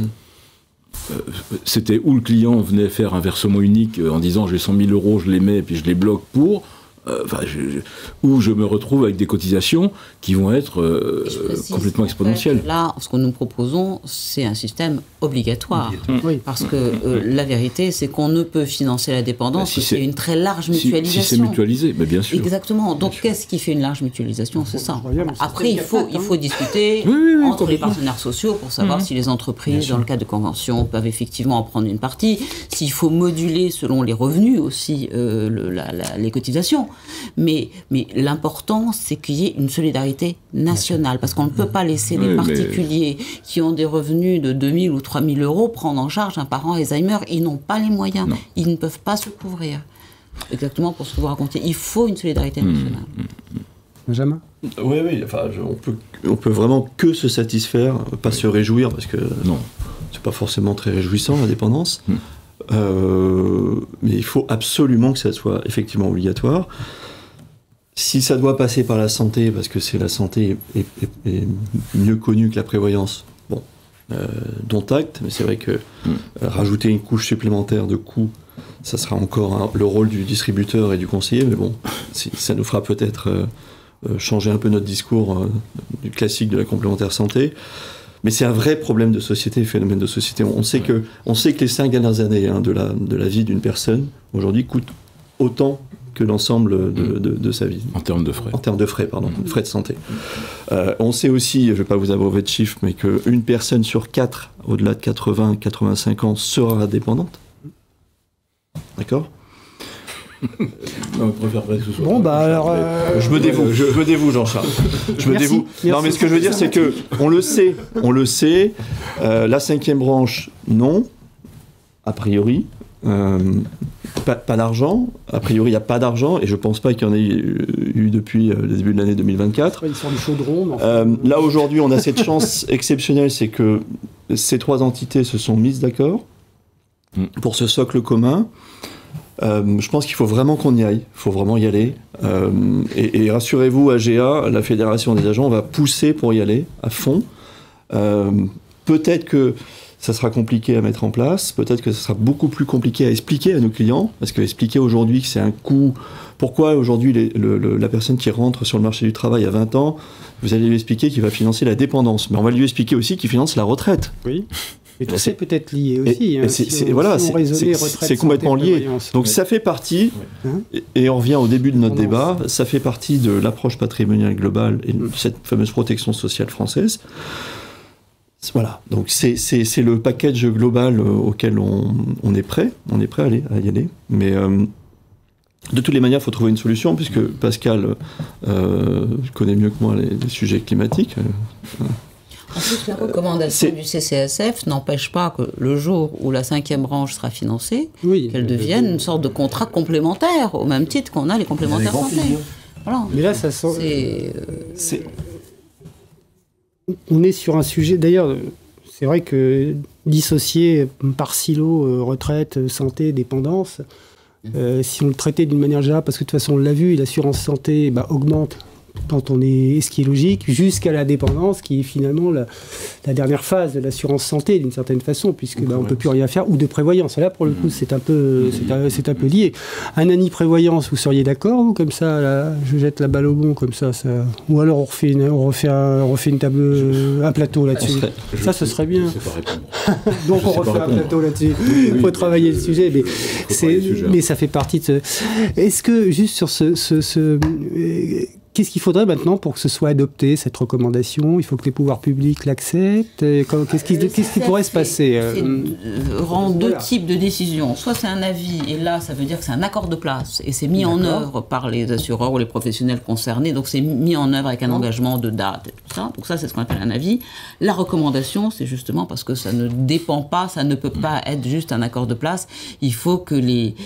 C'était où le client venait faire un versement unique en disant j'ai 100 000 euros, je les mets et puis je les bloque pour... où je me retrouve avec des cotisations qui vont être complètement exponentielles. Là, ce que nous proposons, c'est un système obligatoire. Oui. Parce que la vérité, c'est qu'on ne peut financer la dépendance que s'il y a une très large mutualisation. Si c'est mutualisé, mais bien sûr. Exactement. Donc, qu'est-ce qui fait une large mutualisation ? C'est ça. Après, il faut discuter entre les partenaires sociaux pour savoir si les entreprises, dans le cadre de conventions, peuvent effectivement en prendre une partie, s'il faut moduler selon les revenus aussi les cotisations. Mais l'important, c'est qu'il y ait une solidarité nationale, parce qu'on ne peut pas laisser les particuliers qui ont des revenus de 2 000 ou 3 000 euros prendre en charge un parent Alzheimer. Ils n'ont pas les moyens, ils ne peuvent pas se couvrir. Exactement pour ce que vous racontez. Il faut une solidarité nationale. Benjamin ? Oui, enfin, on peut vraiment que se satisfaire, pas se réjouir, parce que c'est pas forcément très réjouissant, la dépendance. Mais il faut absolument que ça soit effectivement obligatoire. Si ça doit passer par la santé, parce que la santé est mieux connue que la prévoyance, dont acte, mais c'est vrai que rajouter une couche supplémentaire de coûts, ça sera encore le rôle du distributeur et du conseiller, mais bon, ça nous fera peut-être changer un peu notre discours du classique de la complémentaire santé. Mais c'est un vrai problème de société, phénomène de société. On sait que les 5 dernières années de la vie d'une personne, aujourd'hui, coûtent autant que l'ensemble de sa vie. En termes de frais. En termes de frais, pardon, frais de santé. On sait aussi, je ne vais pas vous abreuver de chiffres, mais qu'une personne sur 4, au-delà de 80-85 ans, sera dépendante. D'accord ? Non, on préfère pas que ce soit. Bon, alors. Je me dévoue, Jean-Charles. Merci. Non, mais ce que je veux dire, c'est que on le sait. La 5e branche, non, a priori. Pas d'argent. A priori, il n'y a pas d'argent, et je ne pense pas qu'il y en ait eu depuis le début de l'année 2024. Ils sont du chaudron. Là, aujourd'hui, on a cette chance exceptionnelle, c'est que ces 3 entités se sont mises d'accord pour ce socle commun. Je pense qu'il faut vraiment qu'on y aille, il faut vraiment y aller. Et rassurez-vous, AGA, la Fédération des agents, on va pousser pour y aller à fond. Peut-être que ça sera compliqué à mettre en place, peut-être que ça sera beaucoup plus compliqué à expliquer à nos clients, parce que expliquer aujourd'hui que c'est un coût... Pourquoi aujourd'hui la personne qui rentre sur le marché du travail à 20 ans, vous allez lui expliquer qu'il va financer la dépendance, mais on va lui expliquer aussi qu'il finance la retraite. Oui. Et tout c'est peut-être lié aussi. C'est complètement lié. Donc ça fait partie, et on revient au début de notre débat, ça fait partie de l'approche patrimoniale globale et de cette fameuse protection sociale française. Voilà, donc c'est le package global auquel on est prêt à y aller. Mais de toutes les manières, il faut trouver une solution, puisque Pascal connaît mieux que moi les sujets climatiques. En plus, la recommandation du CCSF n'empêche pas que le jour où la 5e branche sera financée, qu'elle devienne une sorte de contrat complémentaire, au même titre qu'on a les complémentaires santé. Voilà. Mais là, ça on est sur un sujet... D'ailleurs, c'est vrai que dissocier par silo retraite, santé, dépendance. Si on le traitait d'une manière générale, parce que de toute façon on l'a vu, l'assurance santé augmente quand on est, ce qui est logique, jusqu'à la dépendance, qui est finalement la dernière phase de l'assurance santé, d'une certaine façon, puisque on ne peut plus rien faire, ou de prévoyance. Là, pour le coup, c'est un peu lié. Un ANI prévoyance, vous seriez d'accord, ou comme ça, là, je jette la balle au bon, comme ça, ou alors on refait une table, un plateau là-dessus. Ça, ce serait bien. Donc on refait un plateau là-dessus. Il faut travailler le sujet, mais ça fait partie de ce... Est-ce que, juste sur qu'est-ce qu'il faudrait maintenant pour que ce soit adopté, cette recommandation? Il faut que les pouvoirs publics l'acceptent. Qu'est-ce qui pourrait se passer? Rend deux types de décisions. Soit c'est un avis, et là, ça veut dire que c'est un accord de place, et c'est mis en œuvre par les assureurs ou les professionnels concernés. Donc c'est mis en œuvre avec un engagement de date et tout ça. Donc ça, c'est ce qu'on appelle un avis. La recommandation, c'est justement parce que ça ne dépend pas, ça ne peut pas être juste un accord de place. Il faut que les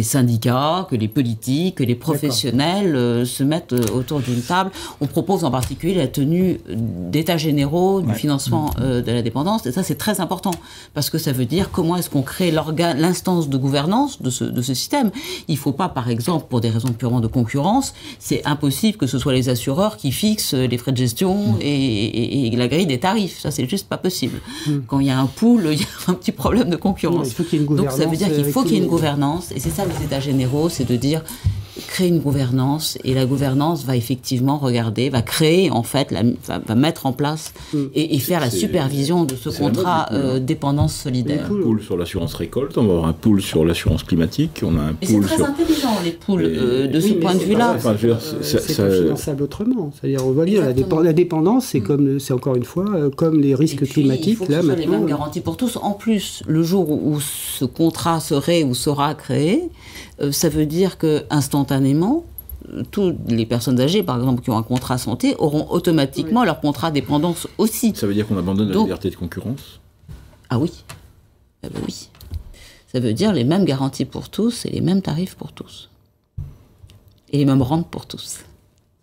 syndicats, que les politiques, que les professionnels se mettent autour d'une table. On propose en particulier la tenue d'états généraux du financement de la dépendance. Et ça, c'est très important parce que ça veut dire comment est-ce qu'on crée l'instance de gouvernance de ce système. Il ne faut pas, par exemple, pour des raisons purement de concurrence, c'est impossible que ce soit les assureurs qui fixent les frais de gestion et la grille des tarifs. Ça, c'est juste pas possible. Quand il y a un pool, il y a un petit problème de concurrence. Il faut qu'il y ait une gouvernance. Donc ça veut dire qu'il faut qu'il y ait une gouvernance. Et c'est ça les états généraux, c'est de dire créer une gouvernance, et la gouvernance va effectivement regarder, va créer en fait, va mettre en place et faire la supervision de ce contrat dépendance solidaire. Un pool sur l'assurance récolte, on va avoir un pool sur l'assurance climatique, on a un pool sur... C'est très intelligent les pools de ce point de vue-là. C'est pas finançable autrement. C'est-à-dire, on va dire, la dépendance, c'est encore une fois, comme les risques climatiques. Il faut que ce soit les mêmes garanties pour tous. En plus, le jour où ce contrat serait ou sera créé, ça veut dire que instantanément, toutes les personnes âgées, par exemple, qui ont un contrat santé, auront automatiquement leur contrat dépendance aussi. Ça veut dire qu'on abandonne la liberté de concurrence? Ah oui. Oui. Ça veut dire les mêmes garanties pour tous et les mêmes tarifs pour tous. Et les mêmes rentes pour tous.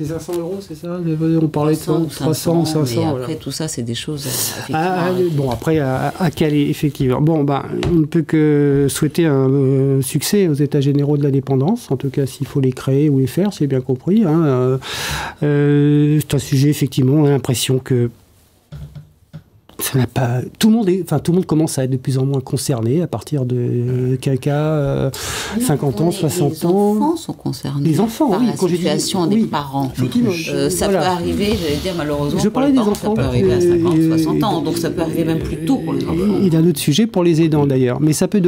C'est 500 €, c'est ça? On parlait de 300, 500. Mais après, tout ça, c'est des choses... Bon, après, à caler, effectivement. On ne peut que souhaiter un succès aux États généraux de la dépendance, en tout cas, s'il faut les créer ou les faire, c'est bien compris. C'est un sujet, effectivement, on a l'impression que ça n'a pas... Tout le monde commence à être de plus en moins concerné à partir de quelqu'un 50 ans, 60 ans. Les enfants sont concernés. Les enfants, par la situation des parents. Ça peut arriver, j'allais dire malheureusement, je parlais des enfants. Ça peut arriver à 50, 60 ans, donc ça peut arriver même plus tôt pour les enfants. Il y a un autre sujet pour les aidants d'ailleurs, mais ça peut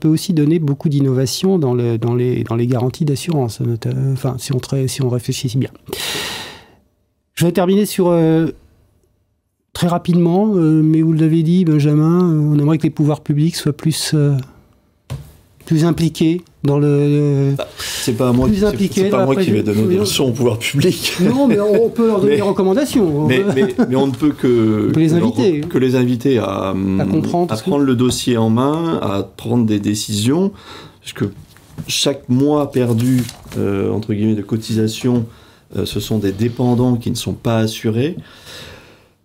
aussi donner beaucoup d'innovation dans les garanties d'assurance. Enfin, si on réfléchit bien. Je vais terminer sur très rapidement, mais vous l'avez dit, Benjamin, on aimerait que les pouvoirs publics soient plus impliqués dans le... C'est pas moi qui vais donner des leçons au pouvoir public. Non, mais on peut leur donner des recommandations. Mais on ne peut que les inviter à comprendre, à prendre le dossier en main, à prendre des décisions, parce que chaque mois perdu, entre guillemets, de cotisation, ce sont des dépendants qui ne sont pas assurés.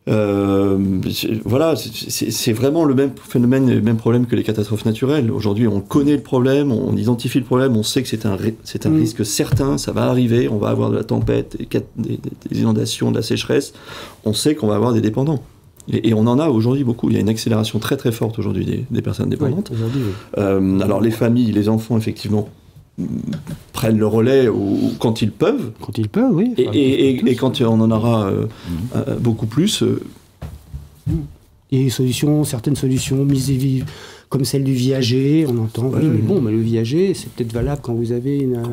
Voilà, c'est vraiment le même phénomène, le même problème que les catastrophes naturelles. Aujourd'hui, on connaît le problème, on identifie le problème, on sait que c'est un risque certain, ça va arriver, on va avoir de la tempête, des inondations, de la sécheresse, on sait qu'on va avoir des dépendants. Et on en a aujourd'hui beaucoup. Il y a une accélération très très forte aujourd'hui des personnes dépendantes. Oui. Alors les familles, les enfants, effectivement, prennent le relais quand ils peuvent. Quand ils peuvent, oui. Et quand on en aura beaucoup plus. Il y a certaines solutions mises comme celle du viager, on entend, mais le viager, c'est peut-être valable quand vous avez un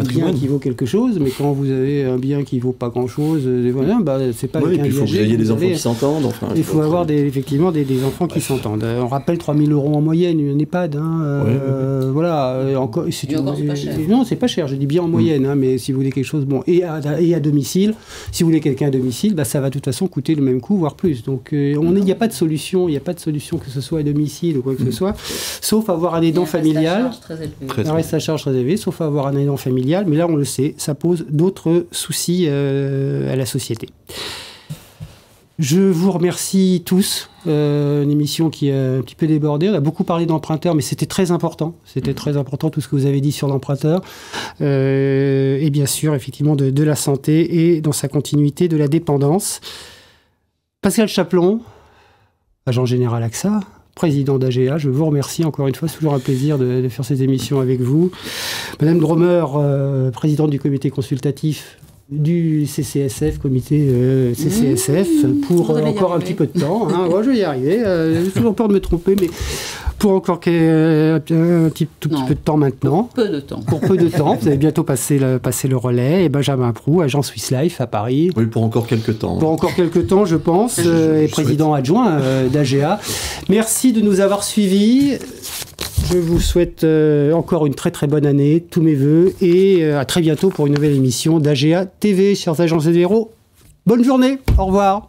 bien qui vaut quelque chose, mais quand vous avez un bien qui vaut pas grand-chose, c'est pas il faut que vous ayez des enfants qui s'entendent. Enfin, il faut avoir effectivement des enfants qui s'entendent. On rappelle 3 000 € en moyenne, une EHPAD. Voilà. Encore, c'est pas cher. Non, c'est pas cher, je dis bien en moyenne, mais si vous voulez quelque chose, et à domicile, si vous voulez quelqu'un à domicile, ça va de toute façon coûter le même coût, voire plus. Donc il n'y a pas de solution, que ce soit à domicile ou quoi que ce soit. Sauf avoir un aidant familial, un reste à charge très élevé, sauf avoir un aidant familial, mais là on le sait, ça pose d'autres soucis à la société. Je vous remercie tous. Une émission qui est un petit peu débordée. On a beaucoup parlé d'emprunteurs, mais c'était très important. C'était très important tout ce que vous avez dit sur l'emprunteur. Et bien sûr, effectivement, de la santé et dans sa continuité de la dépendance. Pascal Chaplon, agent général AXA, président d'AGA, je vous remercie encore une fois. C'est toujours un plaisir de faire ces émissions avec vous. Madame Dromer, présidente du comité consultatif du CCSF, comité CCSF, pour encore un petit peu de temps. Hein. Ouais, je vais y arriver. J'ai toujours peur de me tromper, mais pour encore un tout petit peu de temps maintenant. Pour peu de temps. Pour peu de temps. Vous allez bientôt passer le relais. Et Benjamin Proux, agent Swiss Life à Paris. Oui, pour encore quelques temps. Pour encore quelques temps, je pense. Et président adjoint d'AGA. Merci de nous avoir suivis. Je vous souhaite encore une très très bonne année, tous mes voeux, et à très bientôt pour une nouvelle émission d'AGA TV, chers agents fédéraux. Bonne journée, au revoir.